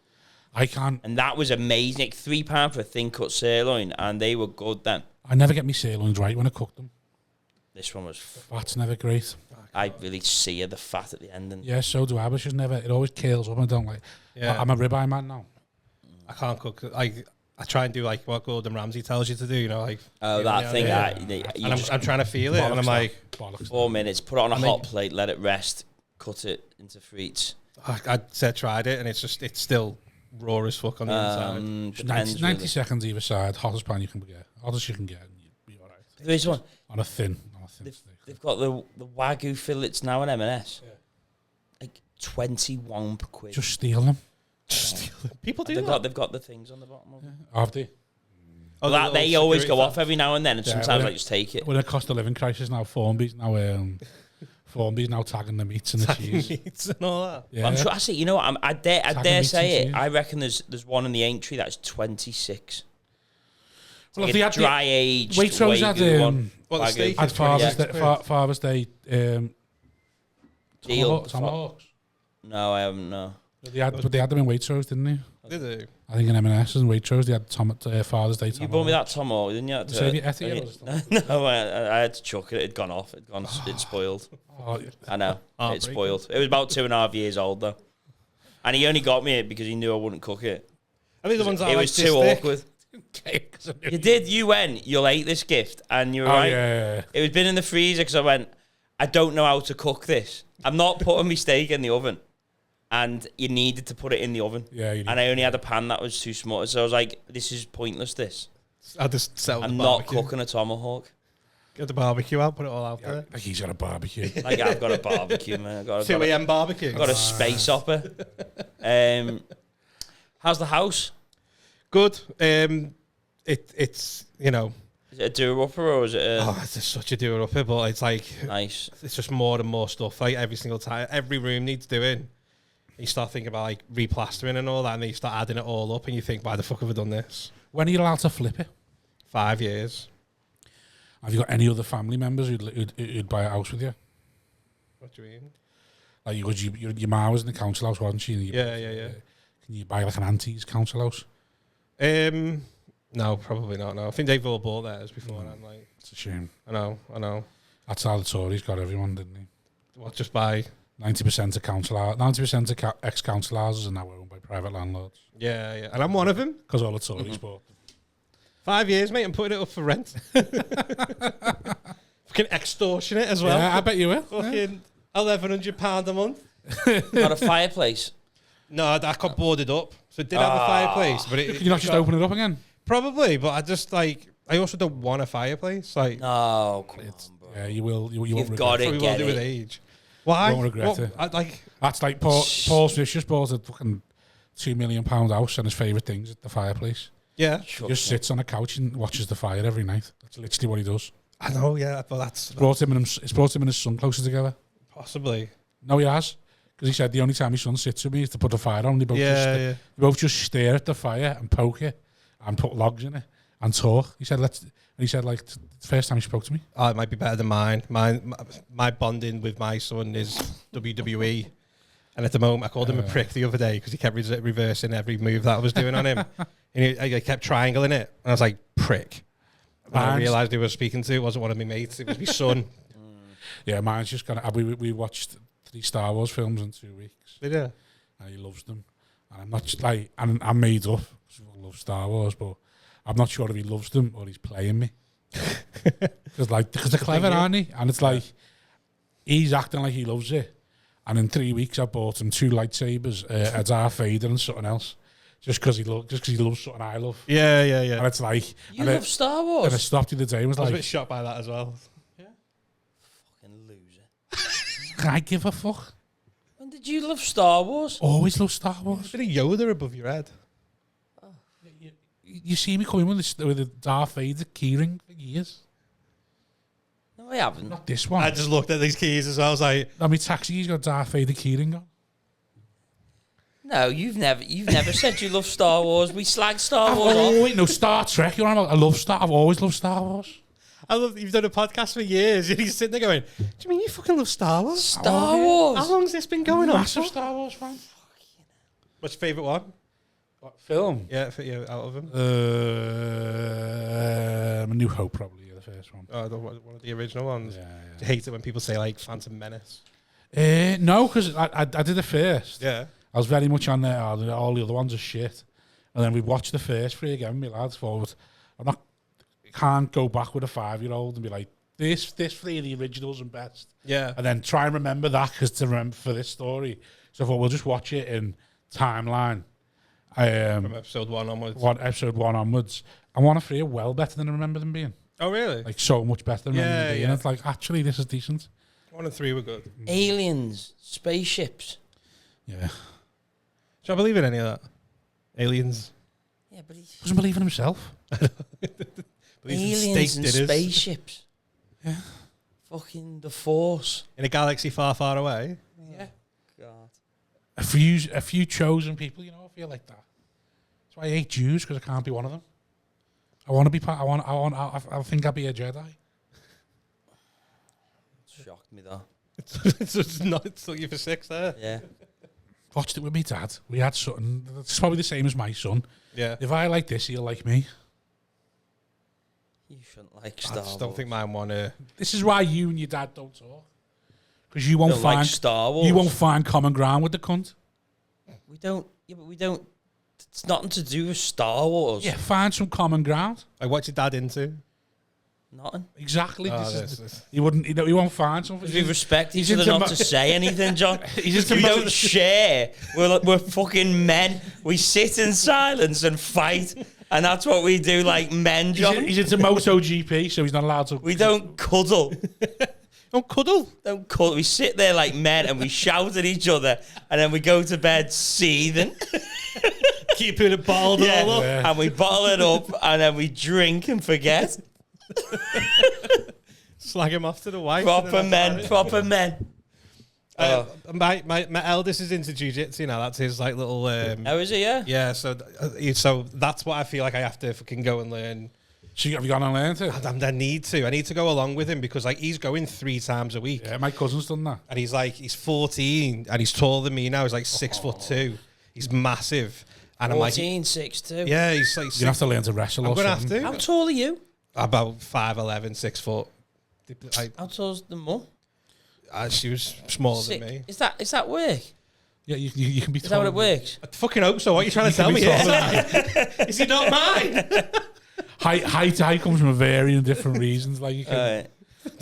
I can't. And that was amazing. Like £3 for a thin cut sirloin, and they were good then. I never get me sirloins right when I cook them. This one was. Fat's never great. I really sear the fat at the end. And Yeah, so do I, but it's just never. It always kills up. And I don't like. Yeah. I'm a ribeye man now. I can't cook. I try and do like what Gordon Ramsay tells you to do. You know, like oh, that thing. yeah. You And just I'm trying to feel it, and I'm Bollocks, like, bollocks. 4 minutes, put it on a I hot mean- plate, let it rest, cut it into frites. I said tried it, and it's still raw as fuck on the inside. Depends 90 really. seconds either side. Hottest pan you can get. Hottest you can get. And you'd be all right. There is one. On a thin steak. They've got the Wagyu fillets now in M&S. Like 21 per quid. Just steal them. People do they've that. got the things on the bottom of them. Have they? Oh, That, the they little always security go off flaps. every now and then, and Yeah, sometimes well, I just take it. With a cost of living crisis now, Formby's now tagging the meats and the cheese. Meats and all that. Yeah. I'm sure. I say, you know what? I dare meats say and it. cheese. I reckon there's one in the Aintree that's 26. Well, Like if they a had the- dry aged Waitrose had, Wagyu one. What, the Wagyu. steak? Had Father's Yeah. Day, Father's Day Deal. tomahawks. No, I haven't. No. But they had them in Waitrose, didn't they? Did they? I think in M&S and Waitrose they had Father's Day tomahawks. You bought me that tomahawk, didn't you? So have you ate it, or No, I had to chuck it. It'd gone off. It'd spoiled. Oh, I know. Oh, It very spoiled. It was about 2.5 years old though, and he only got me it because he knew I wouldn't cook it. I think the ones that It are was like too this thick. awkward. okay, 'cause I knew- You did. You went. You'll hate this gift, and you were Oh, right. yeah. It was been in the freezer because I went. I don't know how to cook this. I'm not putting my steak in the oven, and you needed to put it in the oven. Yeah, you And I only had a pan that was too small, so I was like, "This is pointless. This. I just sell I'm the not barbecue. cooking a tomahawk. Get the barbecue out, put it all out Yeah, there. like he's got a barbecue. Like I've got a barbecue, man. I've 2 a.m. barbecue. got a space hopper. How's the house? Good. It's you know, Is it a do-upper or is it a it's just such a doer upper, but it's like nice? it's just more and more stuff. Like every single time, every room needs doing. You start thinking about like replastering and all that, and then you start adding it all up, and you think, why the fuck have I done this? When are you allowed to flip it? 5 years. Have you got any other family members who'd buy a house with you? What do you mean? Like, your ma was in the council house, wasn't she? Yeah. Can you buy like an auntie's council house? No, probably not. No, I think they've all bought theirs before. And like, It's a shame. I know. That's how the Tories got everyone, didn't they? What, just buy? 90% of ex-council houses are now owned by private landlords. Yeah. And I'm one of them. Because all the Tories bought them. 5 years, mate. I'm putting it up for rent. Fucking extortionate as well. Yeah, I bet you will. Fucking £1,100 a month. Got a fireplace. No, I got boarded up. So it did have a fireplace, but Can you not just open it up again? probably. But I just like. I also don't want a fireplace. Like, No, come on, bro. Yeah, you will. You won't You've regret got it. it. probably will Get do with it. age. Why? Won't regret it. I, like, That's like Paul Smith just bought a fucking £2 million house, and his favourite things at the fireplace. yeah, He just sits on a couch and watches the fire every night. That's literally what he does. I know. Yeah, but that's It's brought him and his son closer together. possibly. No, he has. Because he said the only time his son sits with me is to put the fire on. They both just stare at the fire and poke it and put logs in it and talk. He said, like, the first time he spoke to me. Oh, it might be better than mine. My bonding with my son is WWE. And at the moment, I called him a prick the other day because he kept reversing every move that I was doing on him. And I kept triangling it. And I was like, prick. And I realised who I was speaking to. It wasn't one of my mates. It was my son. Yeah, mine's just kind of... We watched 3 Star Wars films in 2 weeks. Did you? And he loves them. And I'm not just like... And I'm made up. I love Star Wars, but I'm not sure if he loves them or he's playing me. Because they're clever, aren't they? And it's like... He's acting like he loves it. And in 3 weeks, I bought him 2 lightsabers, a Darth Vader and something else. Just because he loves something I love. Yeah. And it's like... You love Star Wars? And I stopped the other day and was I was like... a bit shocked by that as well. Fucking loser. Can I give a fuck? When did you love Star Wars? Always love Star Wars. A bit of Yoda above your head. You see me coming with the Darth Vader keyring for years. No, I haven't. Not this one. I just looked at these keys as well. I was like, I mean, Taxi's got Darth Vader keyring on. No, you've never said you love Star Wars. We slag Star Wars off. Oh, wait, no, Star Trek. You're on about, I've always loved Star Wars. you've done a podcast for years, and he's sitting there going, do you mean you fucking love Star Wars? Star Wars. How long's this been going on? Massive Star Wars fan. What's your favourite one? What film? Yeah, for you, out of them. A New Hope, probably, the first one. Oh, one of the original ones. Yeah. I hate it when people say, like, Phantom Menace. No, because I did it first. Yeah. I was very much on there. All the other ones are shit. And then we watched the first 3 again, my lads. Forward. Can't go back with a 5-year-old and be like, this 3 of the originals and best. Yeah. And then try and remember that to remember for this story. So I thought we'll just watch it in timeline. From episode 1 onwards. Episode 1 onwards. And 1 and 3 are well better than I remember them being. Oh, really? Like, so much better than I remember them being. Yeah. It's like, actually, this is decent. 1 and 3 were good. Aliens, spaceships. Yeah. Do I believe in any of that? Aliens. Yeah, but Doesn't believe in himself. aliens and dinners. spaceships. Yeah. Fucking the Force. In a galaxy far, far away. Yeah. God. A few chosen people, I feel like that. That's why I hate Jews, because I can't be one of them. I want to be part. I think I'll be a Jedi. Shocked me that. It's took you for 6 there. Yeah. Watched it with me dad. We had something. It's probably the same as my son. Yeah. If I like this, he'll like me. You shouldn't like I Star Wars. just don't think mine want to. This is why you and your dad don't talk. Because you won't Don't find like Star Wars. You won't find common ground with the cunt. We don't. Yeah, but we don't. It's nothing to do with Star Wars. Yeah, find some common ground. Like, what's your dad into? Nothing. Exactly. Oh, This. He wouldn't. He won't find something. We respect each he's other into not to say anything, John. He's into We don't share. We're fucking men. We sit in silence and fight, and that's what we do, like men, John. He's into MotoGP, so he's not allowed to. We don't cuddle. Don't cuddle. Don't cuddle. We sit there like men and we shout at each other, and then we go to bed seething. Keeping it bottled all up. Yeah. And we bottle it up, and then we drink and forget. Slag him off to the wife. Proper men. Proper men. My eldest is into jiu-jitsu now. That's his like little. How is it? Yeah. Yeah, so that's what I feel like I have to fucking go and learn So have you gone and learned it? I need to. I need to go along with him because like he's going 3 times a week. Yeah, my cousin's done that. And he's 14 and he's taller than me now. He's like 6'2". He's massive. And 14, I'm like, 6'2". yeah, he's like. You have to learn to wrestle. I'm or gonna something. have How to. tall are you? About 5'11", 6 foot. How tall's the mum? She was smaller Sick. than me. Is that work? Yeah, you can be. Is that what it works? I fucking hope so. What are you trying to tell me? Is he not mine? Height comes from a varying different reasons. Like you can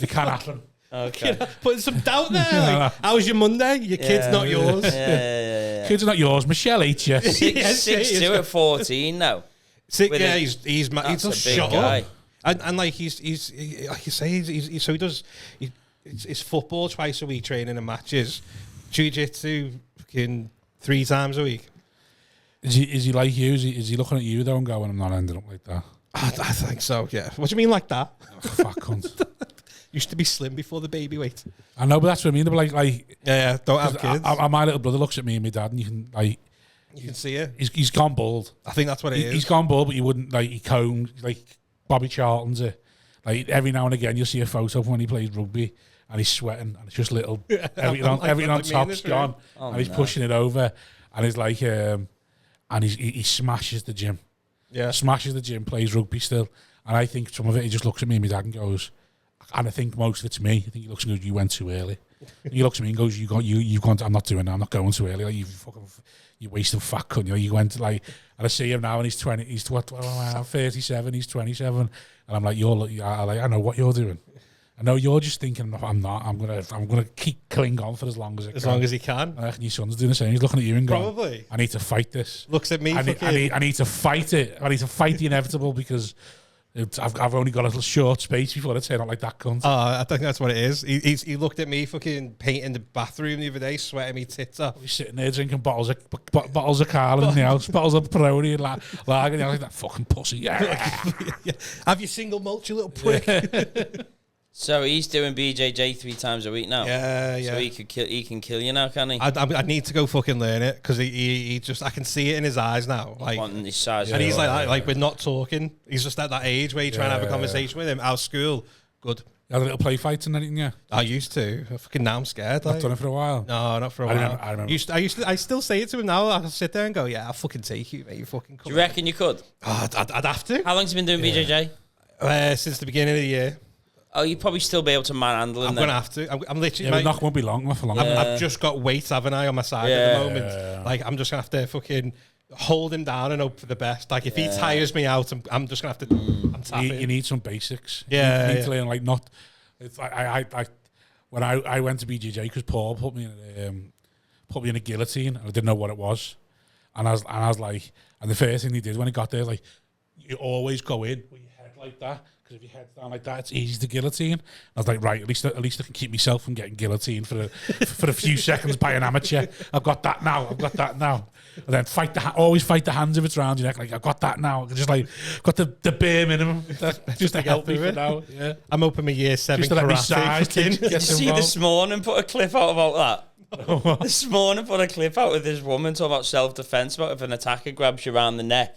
happen. Okay. Putting some doubt there. Like, how's your Monday? Your kid's not yours. Yeah. Kids are not yours. Michelle hates you. 6'2" at 14 now. He's That's just a big shut guy. up. And like he's like you say so he does it's football twice a week, training and matches, jiu-jitsu fucking 3 times a week. Is he like you? Is he looking at you though and going, I'm not ending up like that? I think so. Yeah. What do you mean like that? Oh, fuck cunt. Used to be slim before the baby weight. I know, but that's what I mean. They're like Yeah. Don't have kids. my little brother looks at me and my dad, and you can see it. he's gone bald. I think that's what it is. He's gone bald, but you wouldn't like he combed like Bobby Charlton's it. Like every now and again, you'll see a photo of when he plays rugby and he's sweating and it's just little everything on top's gone and he's pushing it over and he's like and he smashes the gym. Yeah. Smashes the gym, plays rugby still, and I think some of it he just looks at me and my dad and goes, and I think most of it's me. I think he looks and goes, "You went too early." He looks at me and goes, "You've gone. I'm not doing that. I'm not going too early. Like you wasted fat, couldn't you? You went like." And I see him now, and he's 20. He's 37. He's 27, and I'm like, I know what you're doing. I know you're just thinking, I'm not. I'm gonna keep cling on for as long as I can. As long as he can. And I reckon your son's doing the same. He's looking at you and going, Probably. I need to fight this. Looks at me. I need to fight it. I need to fight the inevitable because I've only got a little short space before I turn out like that cunt. Oh, I think that's what it is. He looked at me fucking painting the bathroom the other day, sweating me tits off. He's sitting there drinking bottles of Carlin in the house, bottles of Peroni and lager, and like that fucking pussy. Yeah. Have your single malt, you little prick. So he's doing BJJ 3 times a week now. Yeah. So he can kill you now, can he? I need to go fucking learn it because he just I can see it in his eyes now. Like, Wanting his size. and he's like we're not talking. He's just at that age where you try and have a conversation with him. Our school, good. You had a little play fights and anything, yeah. I used to. Fucking now I'm scared. I've Like. done it for a while. No, not for a I while. remember. I still say it to him now. I'll sit there and go, yeah, I'll fucking take you, mate. You fucking come. Do you reckon you could? Oh, I'd have to. How long's he been doing BJJ? Since the beginning of the year. Oh, you'd probably still be able to manhandle him. I'm going to have to. I'm literally... Yeah, but won't be long, not for long. I've just got weight, haven't I, on my side at the moment. Like, I'm just going to have to fucking hold him down and hope for the best. Like, if he tires me out, I'm just going to have to... I'm tapping. You need some basics. Yeah, You need to learn, like, not... It's when I went to BJJ, because Paul put me in a guillotine, and I didn't know what it was. And I was like... And the first thing he did when he got there, like, you always go in with your head like that. Because if your head's down like that, it's easy to guillotine. I was like, right, at least I can keep myself from getting guillotined for a few seconds by an amateur. I've got that now. And then always fight the hands if it's round your neck. Like, I've got that now. Just like, got the bare minimum. Just to help me for now. Yeah. I'm open my year 7 Just to let me size. Did you see this morning put a clip out about that? This morning put a clip out with this woman talking about self-defense, about if an attacker grabs you around the neck.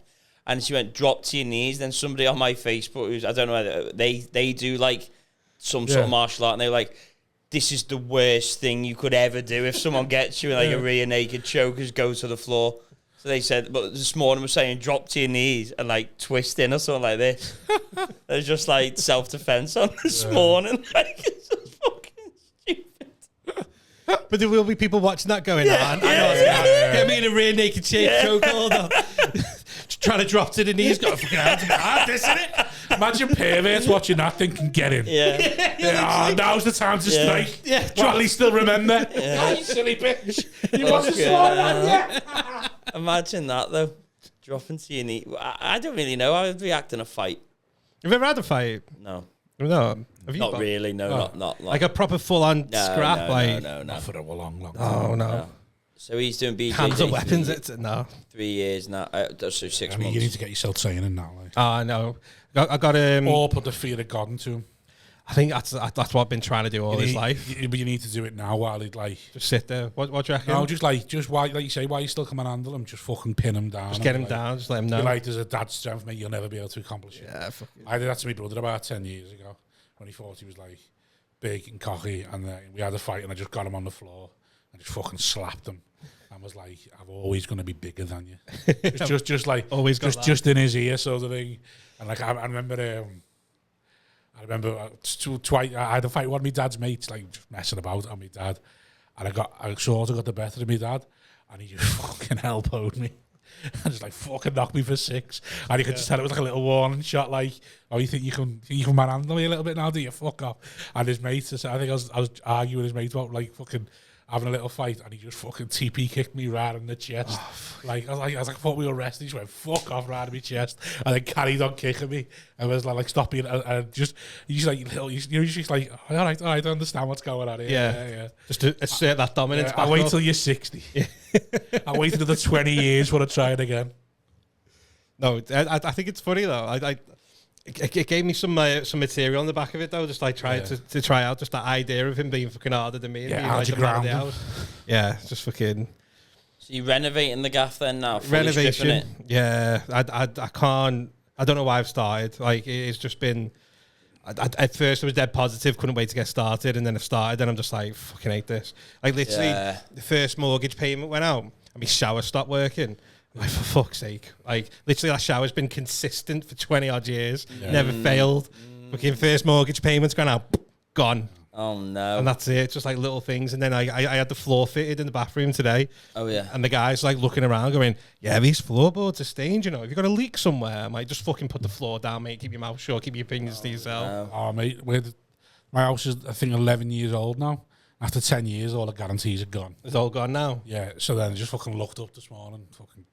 And she went, drop to your knees. Then somebody on my Facebook, who's, I don't know whether they do like some sort of martial art, and they're like, this is the worst thing you could ever do if someone gets you in like a rear naked choke, is go to the floor. So they said, but this morning was saying, drop to your knees and like twist in or something like this. There's just like self-defense on this morning. Like, it's just fucking stupid. But there will be people watching that going, I know get me in a rear naked chokehold. Trying to drop to the knees, got a fucking hand to my heart, isn't it? Imagine perverts watching that thinking, get in. Yeah. Now's the time to strike. Yeah, Well, at least they'll remember. Oh, you silly bitch. You wasn't slaughter man yet. Imagine that though. Dropping to your knee. I don't really know how I'd react in a fight. Have you ever had a fight? No. No. Have you Not really, no, not like a proper full-on scrap? No. Not for a long time. Oh, no. So he's doing BJJ. Hands and weapons, no. 3 years now. So 6 months. You need to get yourself saying in now. Like. Oh, no. I got Or put the fear of God into him. I think that's what I've been trying to do all his life. But you need to do it now while he'd like Just sit there. What do you reckon? no, just why, like you say, why you still come and handle him? Just fucking pin him down. Just get him like, down. Just let him know. You're like, there's a dad's strength, mate. You'll never be able to accomplish it. Yeah, fuck it. I did that to my brother about 10 years ago when he thought he was like big and cocky, and we had a fight, and I just got him on the floor and just fucking slapped him. And was like, I'm always going to be bigger than you. It's just like Always got just in his ear sort of thing. And like I remember twice I had a fight with one of my dad's mates, like just messing about on my dad, and I sort of got the better of my dad, and he just fucking elbowed me. And just like fucking knocked me for 6, and you could just tell it was like a little warning shot, like, oh, you think you can manhandle me a little bit now, do you? Fuck off. And his mate, I think I was arguing with his mate about like fucking having a little fight, and he just fucking TP kicked me right in the chest. I was like, I thought we were wrestling. He just went fuck off right in my chest, and then carried on kicking me. And was like stop being, he's like little, you're just like, all right, I understand what's going on here. Yeah. Just to assert that dominance. I'll wait till you're 60. I'll wait another 20 years for to try it again. No, I think it's funny though. It gave me some material on the back of it though, just like trying to try out just that idea of him being fucking harder than me. And being like the man of the house. Yeah, just fucking. So you're renovating the gaff then now? Renovation. It? Yeah, I can't. I don't know why I've started. Like it's just been. At first I was dead positive, couldn't wait to get started, and then I've started, and I'm just like, fucking hate this. Like literally, the first mortgage payment went out, and my shower stopped working. Like, for fuck's sake. Like, literally, that shower's been consistent for 20 odd years. Never failed. Fucking first mortgage payment's gone out. Gone. Oh, no. And that's it. It's just like little things. And then I had the floor fitted in the bathroom today. Oh, yeah. And the guy's like looking around going, yeah, these floorboards are stained, you know. If you've got a leak somewhere, I might just fucking put the floor down, mate. Keep your mouth shut. Keep your opinions to yourself. No. Oh, mate, my house is, I think, 11 years old now. After 10 years, all the guarantees are gone. It's all gone now. Yeah, so then I just fucking looked up this morning. Fucking,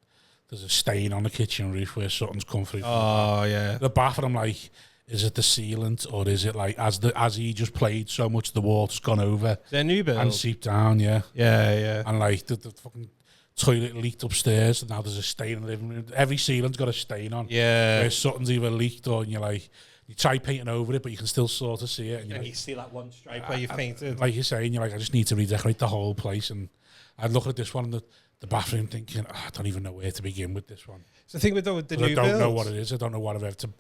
there's a stain on the kitchen roof where something's come through. Oh, yeah. The bathroom, I'm like, is it the sealant, or is it like as he just played so much, the water's gone over? Is it a new build? And seeped down, yeah. Yeah. And like the fucking toilet leaked upstairs, and now there's a stain in the living room. Every ceiling's got a stain on. Yeah. Where something's either leaked, or and you're like, you try painting over it, but you can still sort of see it. And And you're you like, see that one stripe where you painted. like you're saying, you're like, I just need to redecorate the whole place. And I'd look at this one in the bathroom thinking, I don't even know where to begin with this one. So the thing with the new I don't know builds- what it is. I don't know what I've ever to,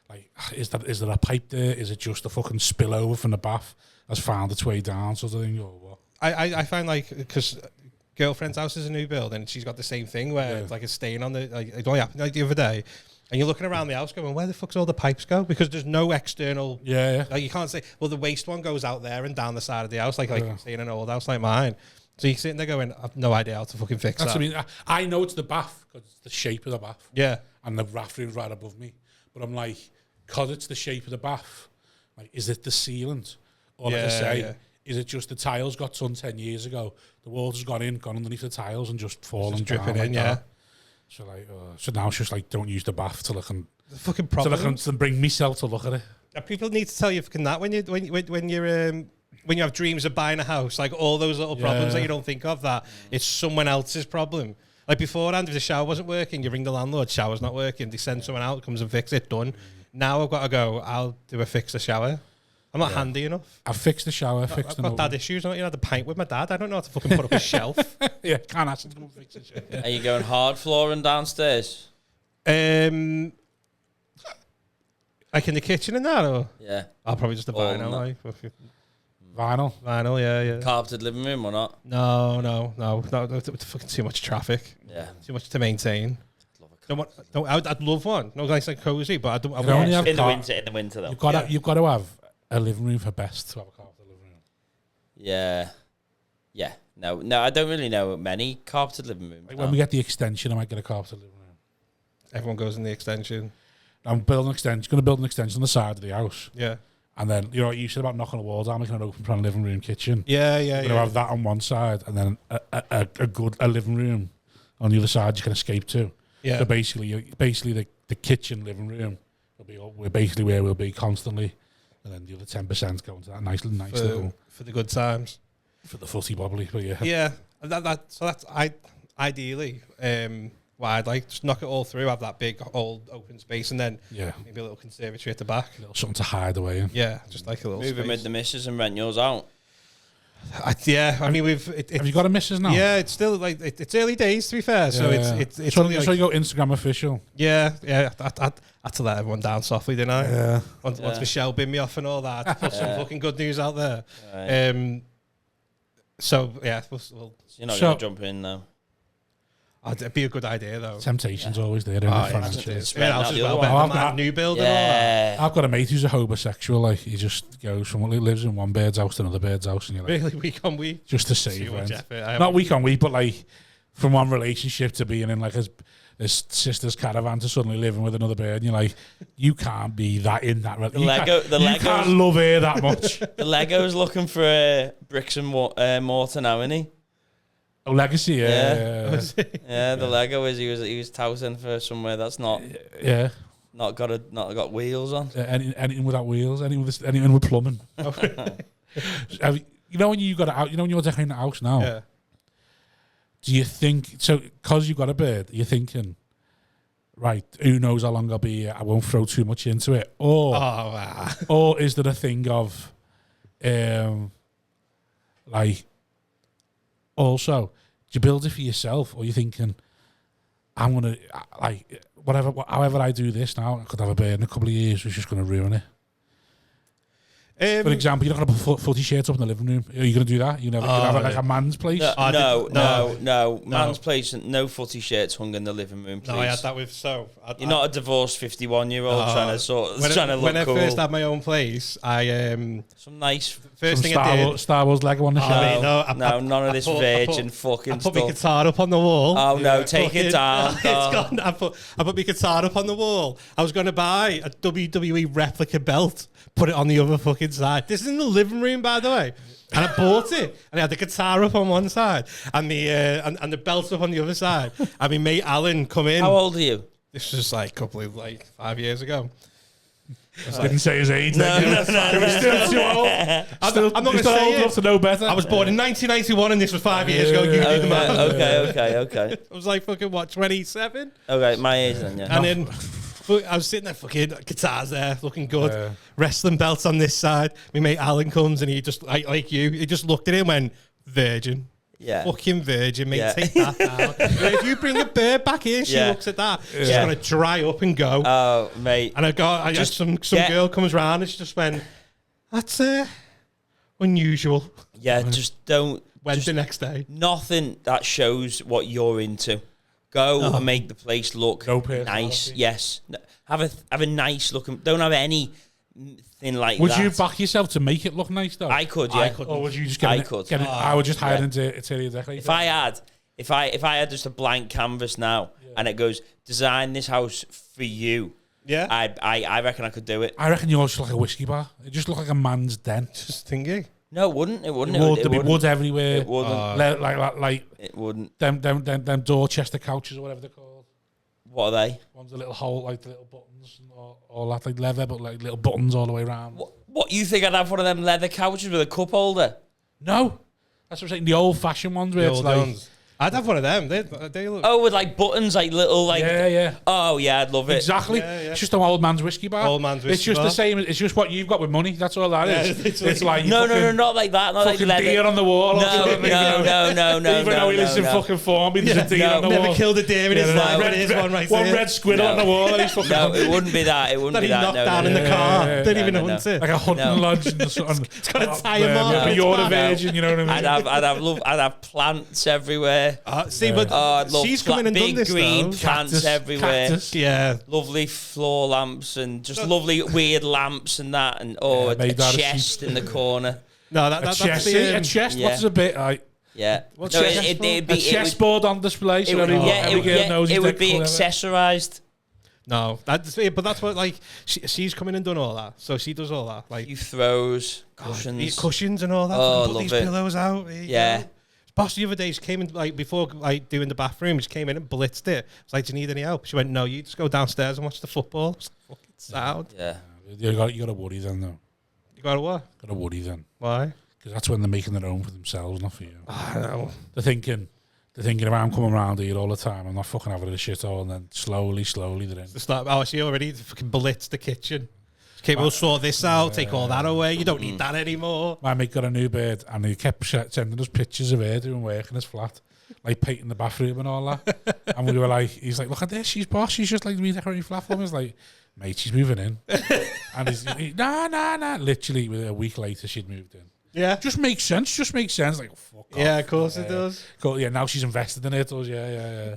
like, is there a pipe there? Is it just a fucking spillover from the bath that's found its way down sort of thing, or what? I find like, because girlfriend's house is a new build and she's got the same thing where it's like a stain on the, like it only happened like the other day, and you're looking around the house going, where the fuck's all the pipes go? Because there's no external. Yeah. Like you can't say, well, the waste one goes out there and down the side of the house, like say in an old house like mine. So you're sitting there going, I've no idea how to fucking fix That's that. what I mean. I know it's the bath because it's the shape of the bath. Yeah. And the bathroom's right above me. But I'm like, because it's the shape of the bath, like, is it the sealant? Or like I say, is it just the tiles got done 10 years ago? The water's gone underneath the tiles and just fallen Just down dripping like in, that. So like, so now it's just like, don't use the bath till I can, The fucking till I problem. can bring myself to look at it. People need to tell you fucking that when you have dreams of buying a house, like all those little problems that you don't think of, that it's someone else's problem. Like beforehand, if the shower wasn't working, you ring the landlord, shower's not working, they send someone out, comes and fix it, done. Now I've got to go, I'll do a fix the shower. I'm not handy enough. I fixed the shower, I've fixed got dad issues. I had to paint with my dad. I don't know how to fucking put up a shelf. Yeah, can't ask him to come fix it. Shit. Are you going hard flooring downstairs? Like in the kitchen and that, or? Yeah. I'll probably just a vinyl, no. like. Vinyl. Vinyl, yeah. Carpeted living room or not? No. It's fucking too much traffic. Yeah. Too much to maintain. I'd love one. No, nice and cozy, but I don't. You only have In the winter though. You've got to have a living room for best to have a carpeted living room. Yeah. No, I don't really know many carpeted living rooms. Like when we get the extension, I might get a carpeted living room. Everyone goes in the extension. I'm building an extension. Going to build an extension on the side of the house, Yeah. and then you know what you said about knocking a wall down, making an open plan living room, kitchen. Yeah. You're gonna have that on one side, and then a good living room on the other side you can escape to. Yeah. So basically the kitchen living room will be we're basically where we'll be constantly, and then the other 10% going to that nice little for the good times. for the footy bobbly. But yeah, Yeah. So that's ideally. wide, like just knock it all through, have that big old open space, and then Yeah. maybe a little conservatory at the back. Something to hide away in. Yeah, just like a little Move in space. with the missus and rent yours out. I mean, Have you got a missus now? Yeah, it's still like it's early days to be fair. So it's so, only so like, you go Instagram official. yeah. I had to let everyone down softly, didn't I? Yeah. Once Michelle bin me off and all that, to put some fucking good news out there. Right. So yeah, we'll So you're not So- going to jump in now. it'd be a good idea though. Temptation's always there. Oh, yeah, Financially. it's- Yeah, else Rent as out the well. other Better one. than that new build and all that. Yeah. I've got a mate who's a homosexual. Like he just goes from lives in one bird's house to another bird's house, and you're like, Really, week on week. just to Too save much rent. effort. Not week on week, but like from one relationship to being in like his sister's caravan to suddenly living with another bird, and you're like, you can't be that in that. The Legos- can't love her that much. The Lego's looking for bricks and mortar now, isn't he? Oh, legacy, yeah. Yeah, the Lego is he was touting for somewhere that's not Yeah. got wheels on. Anything without wheels, anything with plumbing. You know when you got it out, you know when you're decorating the house now. Yeah. Do you think so? Because you got a bird, you're thinking, right? Who knows how long I'll be here? I won't throw too much into it, or or is there a thing of, like, also, do you build it for yourself, or you thinking, I'm gonna like whatever, however I do this now, I could have a bird in a couple of years, which is gonna ruin it. For example, you're not going to put footy shirts up in the living room. Are you going to do that? You never have it like a man's place? No. Man's place, no footy shirts hung in the living room, please. No, I had that with You're not a divorced 51-year-old trying to look when I cool. first had my own place, I Some nice... first Some thing I did. Star Wars Lego on the shelf. No, none of this virgin fucking I put my stuff. guitar up on the wall. Oh no, take it down. It's gone. I put my guitar up on the wall. I was going to buy a WWE replica belt, put it on the other fucking side. This is in the living room, by the way. And I bought it, and I had the guitar up on one side, and the and the belt up on the other side. And my mate Alan come in. How old are you? This was like a couple of 5 years ago. Didn't say his age. No. He was still too old. I'm not going to say old it. enough to know better. I was born in 1991, and this was 5 years ago. You do the math. Okay. I was like fucking what, 27? Okay, my age then, yeah. And then I was sitting there, fucking guitars there, looking good. Wrestling belts on this side. My mate Alan comes and he just, like you, he just looked at it and went, virgin. Yeah. Fucking virgin, mate. Yeah. Take that down. If you bring a bird back in, she looks at that. She's going to dry up and go. Oh, mate. And I just some girl comes round and she just went, that's unusual. Yeah, just don't. Went the next day. Nothing that shows what you're into. Go and make the place look nice. Yes. Have a nice looking. Don't have anything like Would that. you back yourself to make it look nice though? I could, yeah. Or would you just get I would just hire into interior decorator. If I had just a blank canvas now and it goes, design this house for you. Yeah. I reckon I could do it. I reckon yours should look like a whiskey bar. It just look like a man's den. Just thingy. No, it wouldn't. It wouldn't. There'd be wood everywhere. It wouldn't. Like it wouldn't. Them Dorchester couches or whatever they're called. What are they? One's a little hole, like the little buttons and all that, like leather, but like little buttons all the way around. What you think I'd have one of them leather couches with a cup holder? No, that's what I'm saying. The old-fashioned ones where it's like. Ones. I'd have one of them. They look. Oh, with like buttons, like little, like. Yeah. Oh yeah, I'd love it. Exactly. Yeah. It's just an old man's whiskey bar. Old man's whiskey It's just bar. the same. It's just what you've got with money. That's all that is. it's like- No, not like that. Not like Fucking leather. deer on the wall. No. Even though he lives in fucking Formby, there's a deer on the wall. Never killed a deer in his life, but here's one right One there. red squirrel on the wall. And he's fucking No, it wouldn't be that. It wouldn't That be he that. knocked No, down no, in the no, car. no, Didn't even no, hunt it. like a hunting No. lodge and something. It's got a tyre mark. Maybe you're a virgin, you know what I mean? I'd have plants everywhere. See, but I'd love she's come in and done big this green though. plants everywhere. Cactus. Yeah. Lovely floor lamps and just lovely weird lamps and that, and Yeah, a made out of chest in the corner. No, A chest. A chest. Yeah. What's a bit like Yeah. What's No, chest it'd for? be a chessboard on display? It So would, every girl knows it he's would be clever. accessorized. No, but that's what like she's come in and done all that. So she does all that, like You throws, cushions. cushions and all that. Oh, Put love these it. pillows out. Yeah. Boss the other day, she came in like before like doing the bathroom. She came in and blitzed it. I was like, "Do you need any help?" She went, "No, you just go downstairs and watch the football." I was like, fucking sound. Yeah. You got a worry then though. You got a what? Got a worry then Why? because that's when they're making their own for themselves, not for you. I don't know. They're thinking, they're thinking about I'm coming around here all the time. I'm not fucking having a shithole, and then slowly they're in. It's like, oh, she already fucking blitzed the kitchen. Okay, we'll sort this out, take all that away. You don't need that anymore. My mate got a new bed, and he kept sending us pictures of her doing work in his flat, like painting the bathroom and all that. And we were like, he's like, look at this, she's boss. She's just like redecorating flat for me. I was like, mate, she's moving in. And nah. Literally, a week later, she'd moved in. Yeah. Just makes sense. Like, oh, fuck off. Yeah, of course it does. Cool. Yeah, now she's invested in it. Yeah.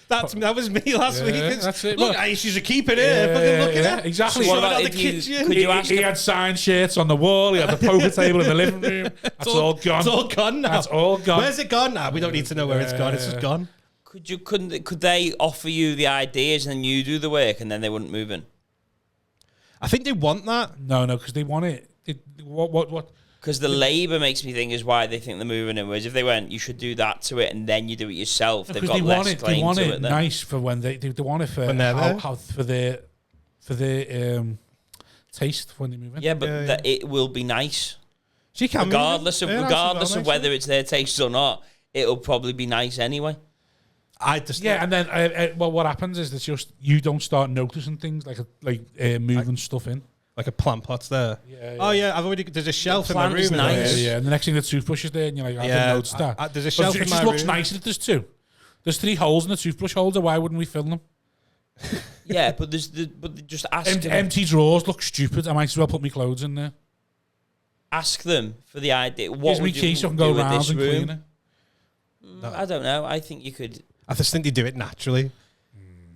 That was me last week. That's it. Look, she's a keeper here. Fucking look at her. Exactly. So what about the if you- kitchen. could you ask He had signed shirts on the wall. He had the poker table in the living room. That's all gone. It's all gone now. That's all gone. Where's it gone now? We don't need to know where it's gone. It's just gone. Could they offer you the ideas and then you do the work and then they wouldn't move in? I think they want that. No, because they want it. What? Because the labour makes me think is why they think they're moving in. Whereas if they went, you should do that to it and then you do it yourself, they've got less claim they want to it it. Then. nice for when they want it for When they're there. for their taste when they move in. Yeah, but it will be nice. She can Regardless move of in. Yeah, regardless that's of what whether it's their taste or not, it'll probably be nice anyway. I just And then what happens is that just you don't start noticing things like moving stuff in. like a plant pot's there. Yeah. Oh yeah, there's a shelf in my plant room. is in nice. there. Yeah. And the next thing the toothbrush is there, and you're like, I Yeah, didn't notice that. there's a But shelf it in just my looks room. nicer that there's two. There's 3 holes in the toothbrush holder. Why wouldn't we fill them? Yeah, but just ask them, Empty drawers look stupid. I might as well put my clothes in there. ask them for the idea. What Here's my would key you so I can do go with round this and clean room? it. I don't know. I think you could. I just think they do it naturally.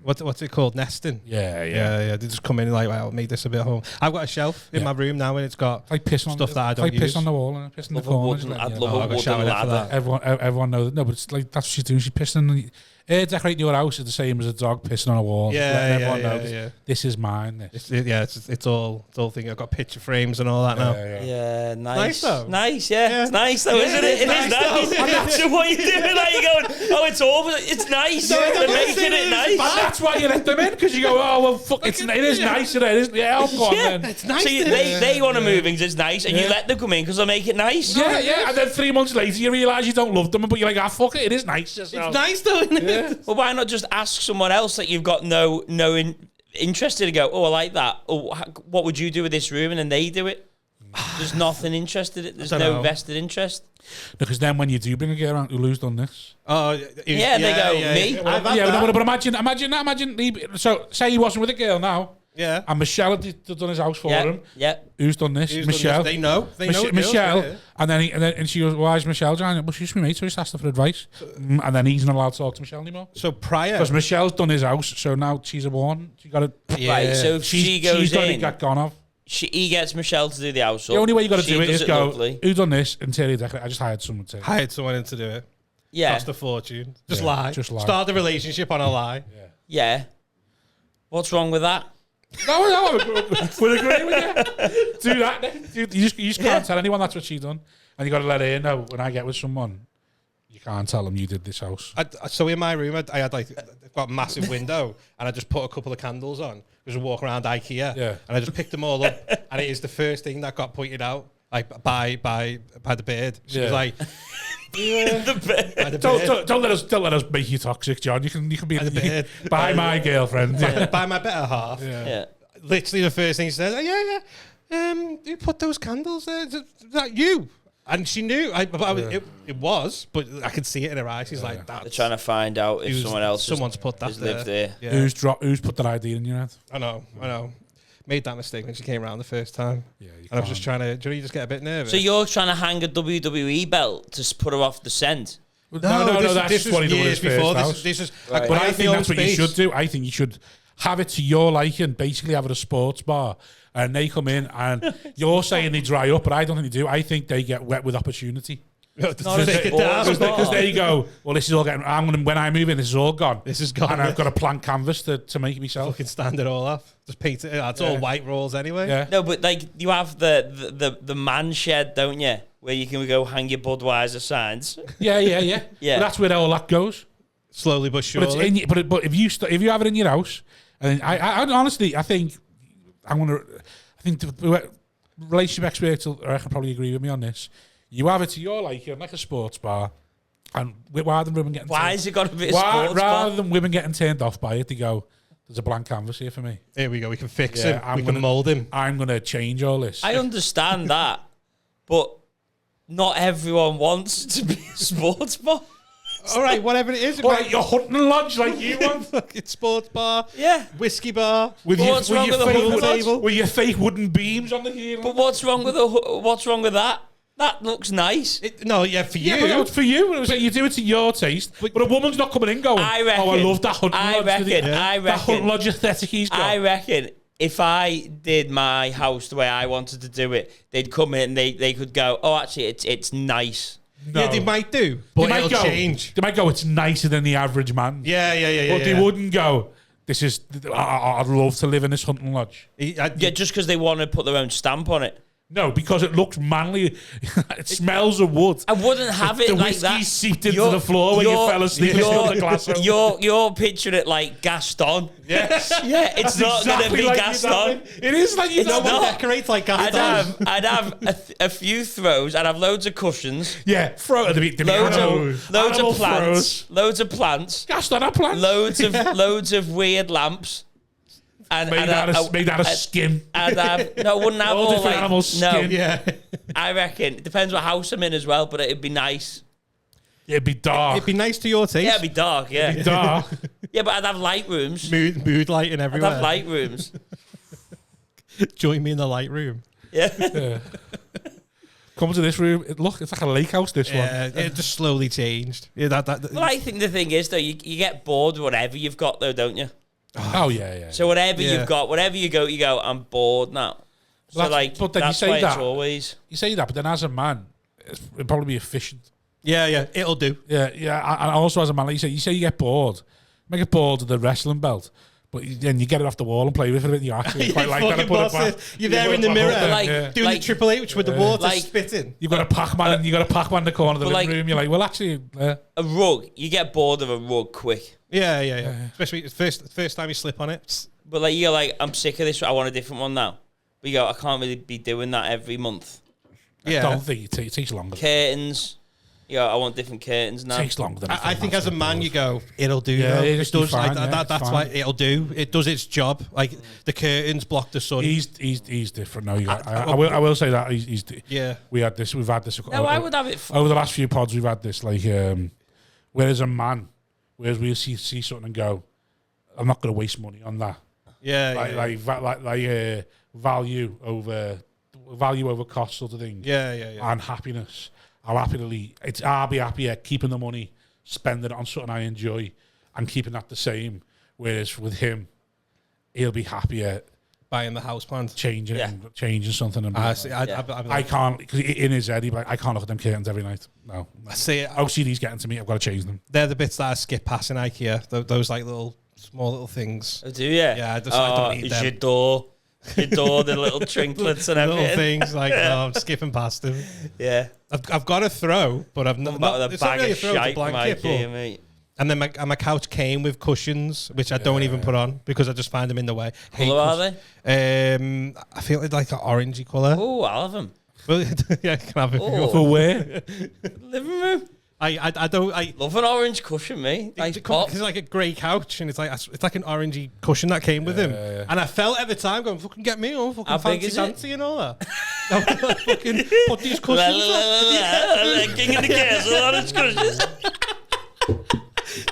What's it called? Nesting. Yeah. They just come in and like, well, I'll make this a bit home. I've got a shelf in my room now, and it's got Like piss on stuff that I don't like use. piss on the wall and piss in the Love a corners. wooden- like, I'd yeah. love Oh, a I got wooden showered after ladder. that. Everyone knows. No, but it's like that's what she's doing. She's pissing. Decorating your house is the same as a dog pissing on a wall. Everyone knows. This is mine. This. It's all thing. I've got picture frames and all that now. Yeah, nice. Nice though. Nice, yeah. Yeah. It's nice though, Yeah, isn't it? It is nice nice. though. And that's what you're doing. Like you're going, oh, it's over. It's nice. They're making it nice. And that's why you let them in, because you go, oh well, fuck. It is nice, isn't it? Yeah, I'll go on then. It's nice. So they want to move things. It's nice, and you let them come in because they make it nice. Yeah. And then 3 months later, you realise you don't love them, but you're like, fuck it. It is nice. It's nice though, isn't it? Well, why not just ask someone else that you've got no interest in to go, oh, I like that. Or what would you do with this room? And then they do it. There's nothing interested in. There's don't no know. vested interest. Because then when you do bring a girl around who's done this. Yeah, they go, me? I've had that. But imagine. So say he wasn't with a girl now, Yeah. and Michelle had done his house for him. Yeah. Who's done this? Who's done Michelle. this? They know. They know. it Michelle. goes, yeah. And then she goes, why is Michelle joining it? Well, she's my mate, so just asked her for advice. And then he's not allowed to talk to Michelle anymore. So prior. Because Michelle's done his house, so now she's a one. She got it. Right, so if she goes she's got in, got gone off. he gets Michelle to do the house. The only way you got to She do it does is go, lovely. who done this? Interior decorator. I just hired someone to. Hired someone in to do it. Yeah. Cost a fortune. Just Yeah, lie. just lie. Start the relationship on a lie. Yeah. What's wrong with that? No, we'll agree with you. Do that. Then. You just can't tell anyone that's what she done. And you got to let her know when I get with someone, you can't tell them you did this house. So in my room, I had I've got a massive window, and I just put a couple of candles on. Just walk around IKEA, Yeah. and I just picked them all up, and it is the first thing that got pointed out, like by the bird. She was Yeah. like, by the bird. Don't let us make you toxic, John. You can be By the bed. by my girlfriend. Yeah. by my better half. Yeah. Literally the first thing she said, you put those candles there? Is that you? And she knew. It was, but I could see it in her eyes. She's like, They're that's. trying to find out if Someone's put that has lived there. there. Yeah. Who's put that idea in your head? I know. Made that mistake when she came around the first time. Yeah, you And I was just can't. trying to, you just get a bit nervous. So you're trying to hang a WWE belt to put her off the scent. No, this that's is what he did with years his before. first house. This is, Right. But I think that's what you should do. I think you should have it to your liking. Basically, have it a sports bar, and they come in, and you're saying they dry up, but I don't think they do. I think they get wet with opportunity. Not Because a sports bar. there you go. Well, this is all getting. when I move in, this is all gone. This is gone. And I've got a blank canvas to make it myself. Fucking stand it all off. Just paint it. It's all white rolls anyway. Yeah. No, but like you have the man shed, don't you? Where you can go hang your Budweiser signs. Yeah. Yeah. But that's where all that goes. Slowly but But surely. it's in, but if you have it in your house, and I honestly, I think the relationship experts will, I reckon, probably agree with me on this. You have it to your liking, like a sports bar, And rather than women getting Why has it got to be a sports rather bar? than women getting turned off by it, they go, "There's a blank canvas here for me. Here we go. We can fix Yeah, him. We can mould him. I'm gonna change all this." I understand that, but not everyone wants to be a sports bar. All right, whatever it is. All right, your hunting lodge like you want. Fucking sports bar, Yeah. whiskey bar. With But your, what's with wrong your with a fake hunting lodge? table? With your fake wooden beams on the ceiling. But what's wrong with that? That looks nice. No, yeah, for you. Yeah, but for you. It was like you do it to your taste. But a woman's not coming in going, I reckon. "Oh, I love that hunting I lodge." reckon. That hunting lodge aesthetic he's got. I reckon if I did my house the way I wanted to do it, they'd come in and they could go, "Oh, actually, it's nice." No. Yeah, they might do, but They it'll might go, change. They might go, "It's nicer than the average man." Yeah. But they wouldn't go, "This is, I'd love to live in this hunting lodge." Yeah, just because they want to put their own stamp on it. No, because it looks manly. It smells of wood. I wouldn't have it The like whiskey that. seeped into the floor when you fell asleep and spilled the glass over. You're picturing it like Gaston. Yes. Yeah, it's not going to Exactly be like Gaston. It is like you No know. one decorates like Gaston. I'd have a few throws. I'd have loads of cushions, Yeah, throw it. loads of plants, Gaston, a plant. loads of weird lamps. And Made out of skin. And no, I wouldn't have All all different like, animals' no, skin. Yeah. I reckon it depends what house I'm in as well, but it'd be nice. It'd be dark. It'd be nice to your taste. Yeah, it'd be dark. Yeah, dark. yeah, but I'd have light rooms. mood lighting I'd everywhere. have light rooms. Join me in the light room. Yeah. Yeah. Come to this room. Look, it's like a lake house. This Yeah, one. it just slowly changed. Yeah, that. Well, I think the thing is though, you get bored with whatever you've got though, don't you? Oh yeah. So whatever Yeah. you've got, whatever you go, I'm bored now. So Well, like, but then you that's say why that. it's always. You say that, but then as a man, it'd probably be efficient. Yeah, it'll do. Yeah. And also as a man, like you say you get bored. You might get bored of the wrestling belt, but then you get it off the wall and play with it, and you actually quite like that. And Fucking put it bosses. back. You're there in the mirror, Like- doing the Triple H with the water like- spitting. You've got a Pac-Man, and you got a Pac-Man in the corner of the But living like- room. You're like, well, actually, A rug, you get bored of a rug quick. Yeah. Especially first time you slip on it. But like you're like, I'm sick of this. I want a different one now. But you go, I can't really be doing that every month. I don't think it takes longer. Curtains, I want different curtains now. It takes longer than I think as a man, you go, it'll do. Yeah, though. it It just does. be fine, Like, yeah, that's it's why fine. it'll do. It does its job. Like the curtains block the sun. He's different. No, I will say that he's. Yeah. We've had this. No, I would have it. Over the last few pods, we've had this like, whereas a man, whereas we see something and go, I'm not going to waste money on that. Yeah. Value over cost sort of thing. Yeah. And happiness. I'll be happier keeping the money, spending it on something I enjoy, and keeping that the same. Whereas with him, he'll be happier Buying the house plant. changing it and changing something. And I see. I can't, because in his head, he'd be like, I can't look at them curtains every night. No. I see. OCD's getting to me. I've got to change them. They're the bits that I skip past in IKEA. Those like small little things. I do, yeah. Yeah, I don't need them. Your door, the little trinklets and Little everything. things like I'm skipping past them. Yeah. I've got a throw, but I've not. About with a It's not bag really a of throw, it's a shite from blanket. IKEA, But, mate. and then my couch came with cushions, which I don't even put on because I just find them in the way. Colour are they? I feel like an orangey colour. Oh, I'll have them. Well, yeah, can have it. Oh. For where? Living room. I don't. Love an orange cushion, mate. Nice pop. It's like a grey couch, and it's like an orangey cushion that came with him. And I felt at the time going, "Fucking get me on, fucking How big is it? fancy and all that." Fucking put these cushions on. King of the castle, orange cushions.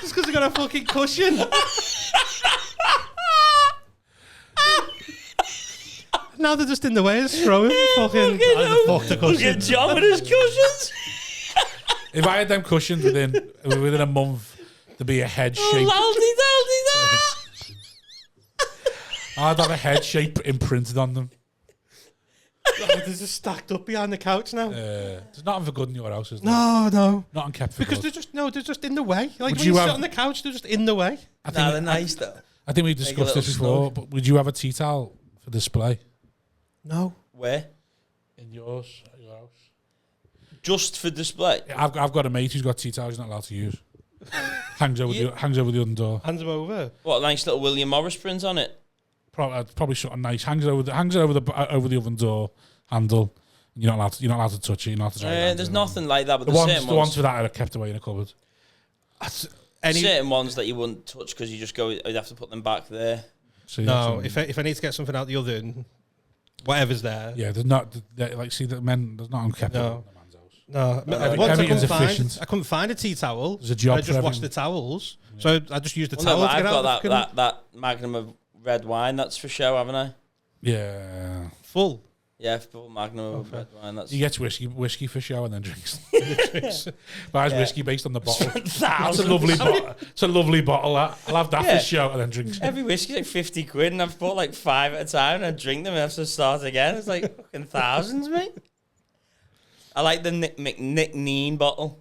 Just because I got a fucking cushion. Now they're just in the way. Just throw him. Fucking fuck the Look cushion. at John with his cushions. If I had them cushions within a month, there'd be a head shape. Oh, I'd have a head shape imprinted on them. They're just stacked up behind the couch now. There's nothing for good in your house, is there? No. Nothing kept for Because good. they're just in the way. Like Would when you you have- sit on the couch, they're just in the way. Nah, they're nice though. I think we a discussed this little before, snug. but would you have a tea towel for display No. Where? in your house? Just for display. I've got a mate who's got tea towels he's not allowed to use. hangs over the oven door. Hands them over. What a nice little William Morris print on it. Probably something nice. Hangs over the oven door handle. You're not allowed to touch it. You're not allowed to try it. There's nothing like that, but The there's ones, certain the ones, ones for that are kept away in a cupboard. certain ones that you wouldn't touch because you just go. You'd have to put them back there. So No, if I need to get something out the oven, whatever's there. yeah, there's not like see the men. There's not kept No. away in the man's house. No, everything's efficient. I couldn't find a tea towel. There's a job I for just washed everything. the towels, so I just used the Well, towel no, to but get I've out. got the fucking that magnum of red wine. That's for show, haven't I? Yeah, full. Yeah, full magnum of red wine. That's he gets whiskey for show and then drinks. Buys whiskey based on the bottle. That's a lovely bottle. It's a lovely bottle. I'll have that Yeah. for show and then drinks. every whiskey's like 50 quid, and I've bought like 5 at a time, and I drink them and I have to start again. It's like fucking thousands, mate. I like the McNeen bottle.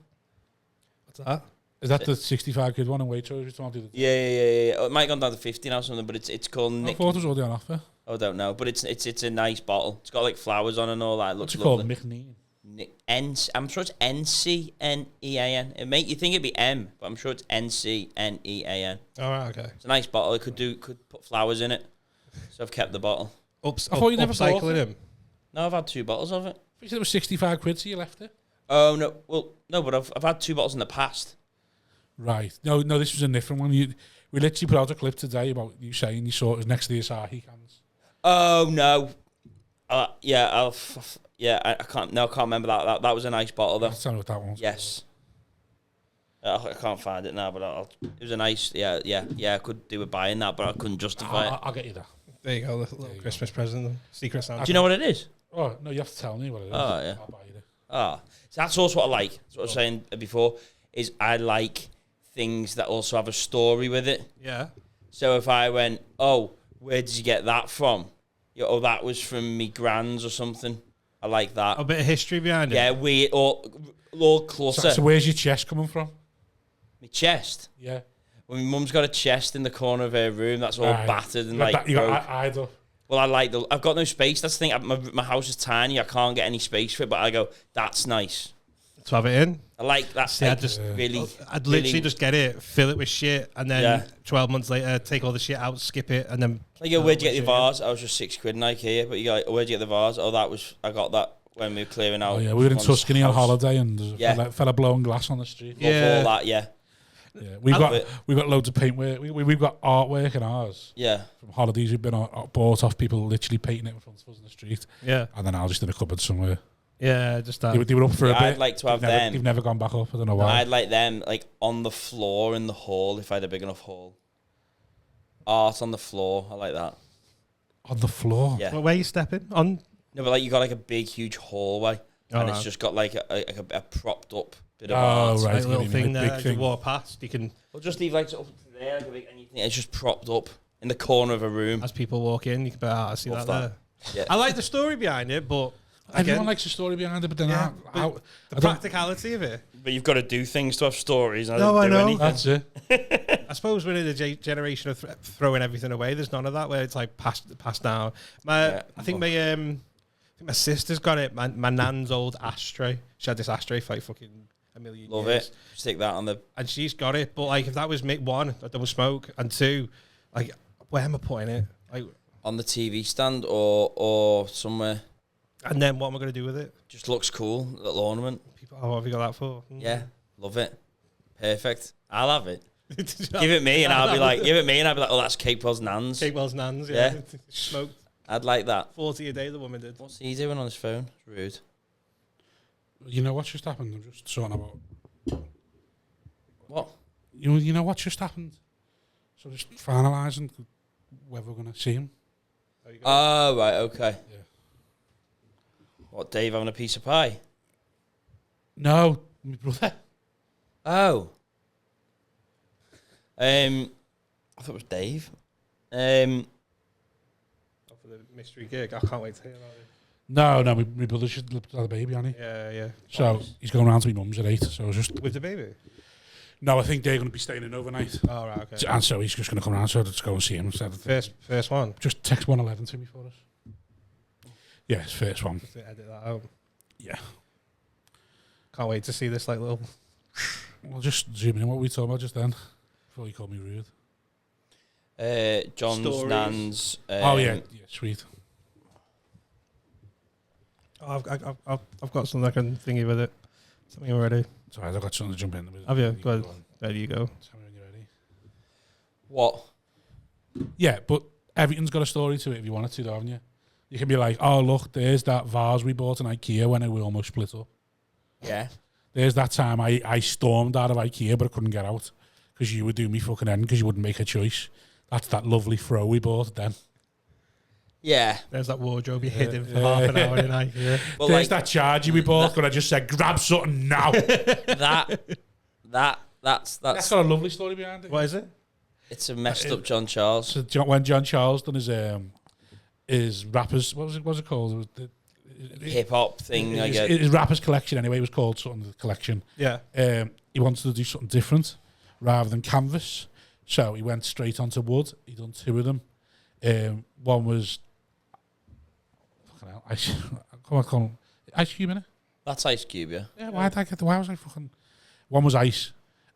What's that? Is that the 65 quid one in Waitrose? Yeah. Oh, it might have gone down to 50 now or something, but it's called I Nick. thought it was already on offer. I don't know, but it's a nice bottle. It's got like flowers on and all that. It What's looks it called? lovely. McNeen. I'm sure it's NCNEAN. You think it'd be M, but I'm sure it's NCNEAN. All right, okay. It's a nice bottle. It could put flowers in it, so I've kept the bottle. I thought you never bought upcycling it. him. No, I've had 2 bottles of it. You said it was 65 quid, so you left it. Oh no, well no, but I've had 2 bottles in the past. Right. No, this was a different one. We literally put out a clip today about you saying you saw it was next to the Asahi cans. Oh no, I can't. No, I can't remember that. That was a nice bottle though. Tell me what that one was. Yes. I can't find it now, but it was a nice. Yeah. I could do with buying that, but I couldn't justify it. I'll get you that. There you go, little Christmas present, Secret Santa. Do you know what it is? Oh, no, you have to tell me what it is. Oh, yeah. I'll buy you that. So that's also what I like. That's what I was saying before. Is I like things that also have a story with it. Yeah. So if I went, oh, where did you get that from? Oh, that was from me grand's or something. I like that. A bit of history behind it. Yeah, weird or Lord Clutter. So where's your chest coming from? My chest. Yeah. Well, my mum's got a chest in the corner of her room that's all Right. battered and You got like. that- you got broke. idle. Well, I like I've got no space. That's the thing. My house is tiny. I can't get any space for it. But I go, that's nice. To have it in. I like that. See, like, I just- really. I'd literally really, just get it, fill it with shit, and then Yeah. 12 months later, take all the shit out, skip it, and then. Like, where'd you get the vase? I was just £6 in IKEA. But you go, like, where'd you get the vase? Oh, I got that when we were clearing out. Oh, yeah. We were in someone's Tuscany on house. holiday and there's a fella blowing glass on the street. Yeah. All that, yeah. Yeah. love We've got loads of paintwork. We've got artwork in ours. Yeah. From holidays we've been bought off people literally painting it in front of us in the street. Yeah. And then I'll just in a cupboard somewhere. Yeah, just that. They were up for a bit. I'd like to have them. They've never gone back up. I don't know why. I'd like them like on the floor in the hall if I had a big enough hall. Art on the floor. I like that. On the floor? Yeah. Well, where you stepping? On? No, but like you got like a big, huge hallway, and right. it's just got like a propped up bit of Oh, art. right. Like a little you mean, thing like there, big as you thing. walk past, you can, Or just leave like up to there, like a big, and you think it's just propped up in the corner of a room. as people walk in, you can be, I see Love that that. there. Yeah. I like the story behind it, but Everyone again, likes a story behind it, but then Yeah, I the don't- practicality of it. But you've got to do things to have stories. And No, I I don't do know. anything. That's it. I suppose we're in a generation of throwing everything away. There's none of that where it's like passed down. I think my sister's got it. My nan's old ashtray. She had this ashtray for like fucking a million Love years. it. Stick that on the. And she's got it. But like, if that was one, there was smoke, and two, like, where am I putting it? Like, On the TV stand or somewhere. and then what am I going to do with it? Just looks cool. Little ornament. People, what have you got that for? Yeah. Love it. Perfect. I'll have it. Give it me and I'll be like, oh, that's Capewell's Nan's. Capewell's Nan's, yeah. Smoked I'd like that. 40 a day, the woman did. What's he doing on his phone? It's rude. You know what's just happened? I'm just sorting about. What? You know what's just happened? So just finalising whether we're going to see him. Oh, right, okay. Yeah. What, Dave having a piece of pie? No, my brother. Oh. I thought it was Dave. For the mystery gig. I can't wait to hear about it. No, my brother should have a baby, hasn't he? Yeah. So he's going around to my mum's at 8. So I was just. With the baby? No, I think they're going to be staying in overnight. Oh, right, okay. And so he's just going to come around, so let's go and see him instead of First one. just text 111 to me for us. Yeah, it's first one. Just to edit that out. Yeah. Can't wait to see this like little. Well, just zooming in what we talking about just then before you called me rude. John's Stories. Nan's. Oh yeah, sweet. Oh, I've got something I can thingy with it. Something already. Sorry, I've got something to jump in with. Have you? Go ahead. There you go. Tell me when you're ready. What? Yeah, but everything's got a story to it if you want it to, though, haven't you? You can be like, oh, look, there's that vase we bought in IKEA when we almost split up. Yeah. There's that time I stormed out of IKEA, but I couldn't get out because you would do me fucking end because you wouldn't make a choice. That's that lovely throw we bought then. Yeah. There's that wardrobe you hid in for half an hour in IKEA. Well, There's like, that charger we bought, but I just said, grab something now. that's That's got a lovely story behind it. What is it? it's a messed up John Charles. So when John Charles done his rappers, what was it called? It was Hip hop thing, I guess. his rappers collection anyway. It was called something the collection. Yeah. He wanted to do something different rather than canvas, so he went straight onto wood. He done 2 of them. One was fucking hell, call him Ice Cube, innit? That's Ice Cube, yeah. Yeah. Why was I fucking? One was Ice,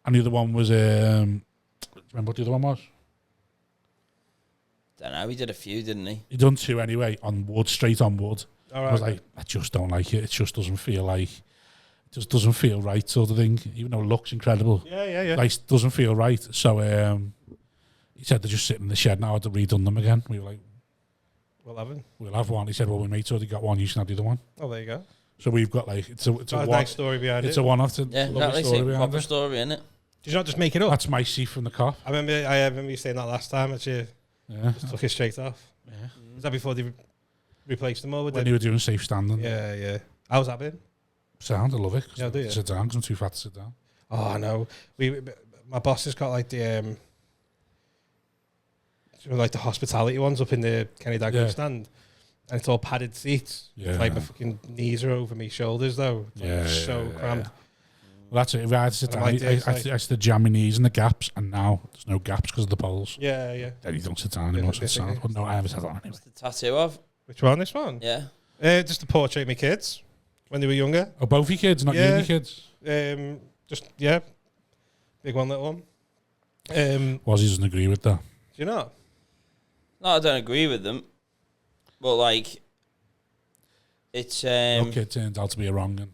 and the other one was. Do you remember what the other one was? Don't know. He did a few, didn't he? He done 2 anyway on wood, straight on wood. All I was right. like, I just don't like it. It just doesn't feel like, it just doesn't feel right, sort of thing. Even though it looks incredible, Yeah. like doesn't feel right. So he said they're just sitting in the shed now. I'd redone them again. We were like, We'll have it. we'll have one. He said, well, we mate's already got one. You should have the other one. Oh, there you go. So we've got like it's a Nice one. story behind It's it. a one-off. To Yeah, lovely exactly. story Same behind proper it. story, innit? Did you not just make it up? That's my seat from the cop. I remember you saying that last time that you Yeah. just took it straight off. Yeah. Was that before they replaced them all with When it? you were doing safe standing. Yeah. How's that been? Sound, I love it. Yeah, do you? Sit down 'cause I'm too fat to sit down. Oh, I know. My boss has got like the hospitality ones up in the Kenny Daggett Yeah. stand, and it's all padded seats. Yeah. It's like my fucking knees are over my shoulders though. It's like Yeah, so yeah, cramped. Well, that's it. If I had to sit And down, I like I this, used to jam my knees in the gaps, and now there's no gaps because of the poles. Yeah. Then you don't sit down anymore, so it's sound. But no, I haven't sat down anyway. What's the tattoo of? Which one? This one? Yeah. Just a portrait of my kids when they were younger. Oh, both your kids, not you and your kids? Big one, little one. Do Wazzy doesn't agree with that. you know? No, I don't agree with them. But, like, it's... Your kid turned out to be a wrong, and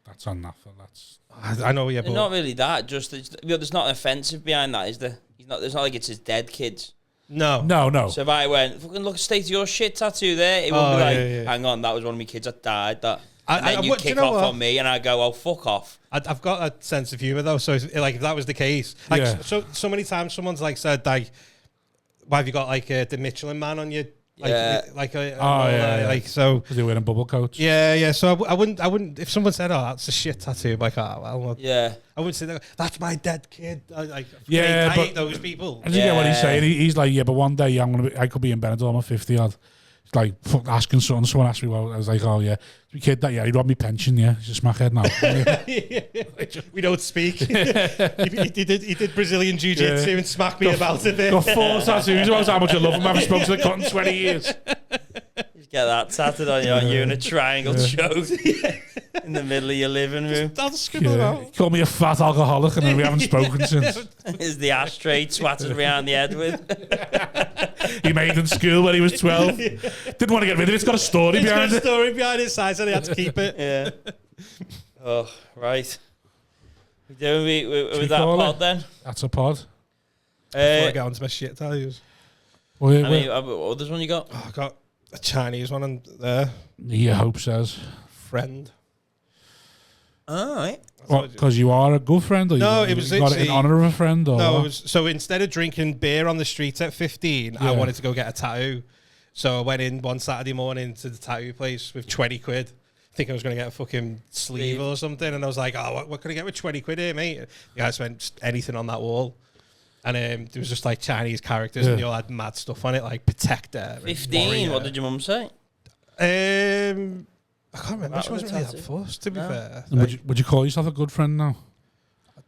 that's on that. That's I know, yeah, but not really that. Just there's not offensive behind that, is there? There's not like it's his dead kids. no. no. So if I went, fucking look, state your shit tattoo there, it would Oh, be like, yeah. hang on, that was one of my kids that died. That, and I- then you what- do you kick know off what? on me, and I go, oh, fuck off. I've got a sense of humor though, so if that was the case, like Yeah. so many times someone's like said like, why have you got like the Michelin Man on you? Like, Yeah. like so. because they're wearing bubble coats. Yeah. So I wouldn't. If someone said, "Oh, that's a shit tattoo," I'm like, "Oh, well." Yeah. I wouldn't say that. That's my dead kid. I Yeah, hate but- those people. I just get what he's Yeah. saying. He's like, yeah, but one day I could be in Benidorm at 50 odd. It's like fuck, asking someone. Someone asked me, well, I was like, oh yeah, my kid that he robbed me pension. Yeah, he's a smackhead now. We don't speak. he did Brazilian jiu-jitsu and smacked me about it. Got 4 tattoos about how much I love him. I haven't spoken to the cunt in 20 years. You get that tattooed on you in a triangle choke in the middle of your living room. I'll scribble Yeah. out. He called me a fat alcoholic, and then we haven't spoken since. Is the ashtray twatted behind the head with? He made in school when he was 12. Didn't want to get rid of it. It's got a story It's got behind a it. story behind it, so I had to keep it. Yeah. Oh, right. We doing we with that call pod it? then? That's a pod. Before I get onto my shit tattoos. Well, I mean, what others one you got? Oh, I got a Chinese one on there. your hope says. Friend. All right. What? Because you are a good friend, or No, you it was got it in literally- honor of a friend, or No, what? it was, so instead of drinking beer on the streets at 15, I Yeah. wanted to go get a tattoo. So I went in one Saturday morning to the tattoo place with 20 quid. Thinking I was going to get a fucking sleeve or something. And I was like, oh, what can I get with 20 quid here, mate? The guy spent anything on that wall. And there was just like Chinese characters and they all had mad stuff on it, like Protector. and 15. Warrior. What did your mum say? I can't remember. That She was wasn't a really that tattoo. fussed, to be No. fair. And would you call yourself a good friend now?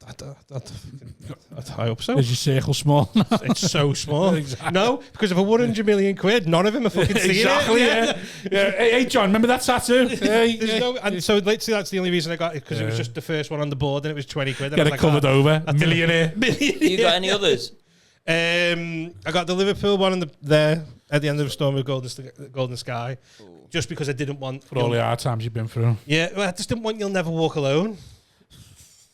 I hope so. Is your circle small? It's so small. Exactly. No, because of a 100 million quid, none of them are fucking seeing Exactly. it. Yeah. Hey, John, remember that tattoo? Hey, There's no, and so literally that's the only reason I got it, because it was just the first one on the board and it was 20 quid. And Get I it was covered like, over. Millionaire. You got any others? I got the Liverpool one there at the end of the storm with Golden Sky, just because I didn't want For all the hard times you've been through. Yeah, well, I just didn't want You'll Never Walk Alone.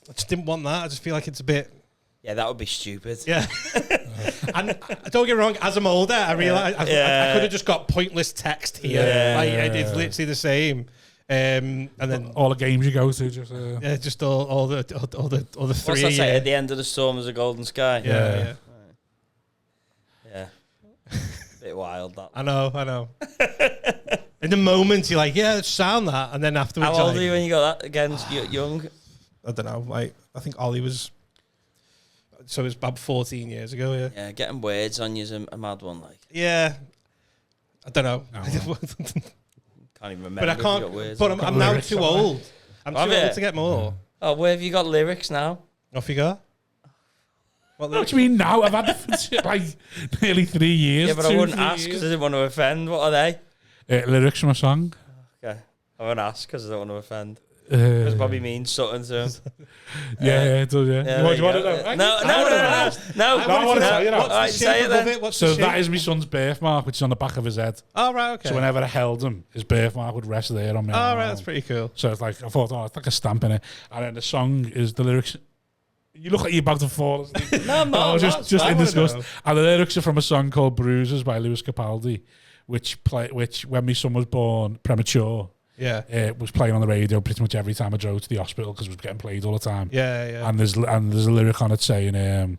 I just didn't want that. I just feel like it's a bit. Yeah, that would be stupid. Yeah. And don't get me wrong, as I'm older, I realise I could have just got pointless text here. It's literally the same. And then all the games you go to, just just all the three. What's that say? At the end of the storm is a golden sky. Yeah. Bit wild, that. I know. In the moment, you're like, yeah, let's sound that. And then afterwards, how old are you when you got that against young? I don't know. Like, I think Ollie was. So it was about 14 years ago, yeah. Yeah, getting words on you is a mad one, like. Yeah. I don't know. Can't even remember. But I can't. If you got words But I'm now too old. I'm too old to get more. Oh, where have you got lyrics now? Off you go. What do you mean now? I've had them for like nearly 3 years. Yeah, but I wouldn't ask because I didn't want to offend. What are they? Lyrics from a song. Okay. I won't ask because I don't want to offend. Because probably means something to him. Yeah, it does, yeah. You want to know? No. I want to tell you now. Say it then. So that is my son's birthmark, which is on the back of his head. Oh, right, okay. So whenever I held him, his birthmark would rest there on me. Oh, right, that's pretty cool. So it's like, I thought, it's like a stamp in it. And then the song is the lyrics. You look like you're about to fall asleep. No, I'm not. Just in disgust. And the lyrics are from a song called Bruises by Lewis Capaldi, which when my son was born premature, it was playing on the radio pretty much every time I drove to the hospital because it was getting played all the time. Yeah. And there's a lyric on it saying, if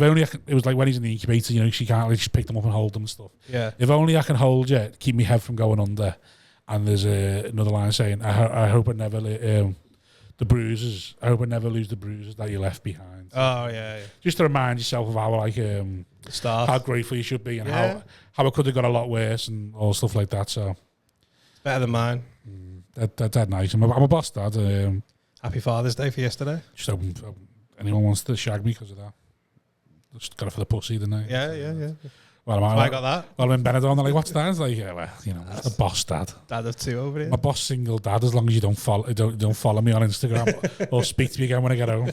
only it was like when he's in the incubator, you know, she can't really just pick them up and hold them and stuff. Yeah. If only I can hold you, keep my head from going under. And there's another line saying, I hope I never the bruises. I hope I never lose the bruises that you left behind. Oh yeah. Just to remind yourself of how how grateful you should be and how it could have got a lot worse and all stuff like that. So it's better than mine. That's nice. I'm a boss dad. Happy Father's Day for yesterday. Just hope anyone wants to shag me because of that. Just got it for the pussy, didn't I? Yeah. Well, I got that. Well, I'm in Benidorm. They're like, what's that? It's like, yeah, well, you know, the boss dad. Dad of two over here. My boss single dad, as long as you don't follow me on Instagram or speak to me again when I get home.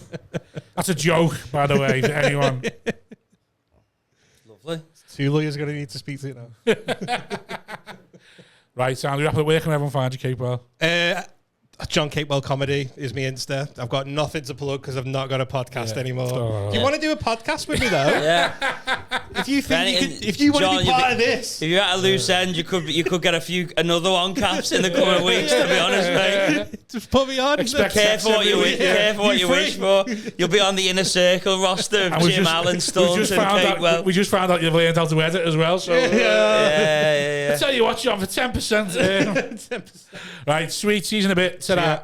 That's a joke, by the way, to anyone. Lovely. Two lawyers going to need to speak to you now. Right, Sandy, where can everyone find you, Capewell? John Capewell Comedy is my Insta. I've got nothing to plug because I've not got a podcast anymore. Oh. Do you want to do a podcast with me though? Yeah. If you think if you want to be part of this, if you're at a loose end, you could get another one, Caps, in the coming weeks. To be honest, mate, just put me on. Careful what you wish for. You'll be on the inner circle roster of Jim Allen, Stones, and Capewell. We just found out you've learned how to edit as well. So yeah. I tell you what, you're on for 10%. 10%. Right, sweet. See you in a bit. Ta-da.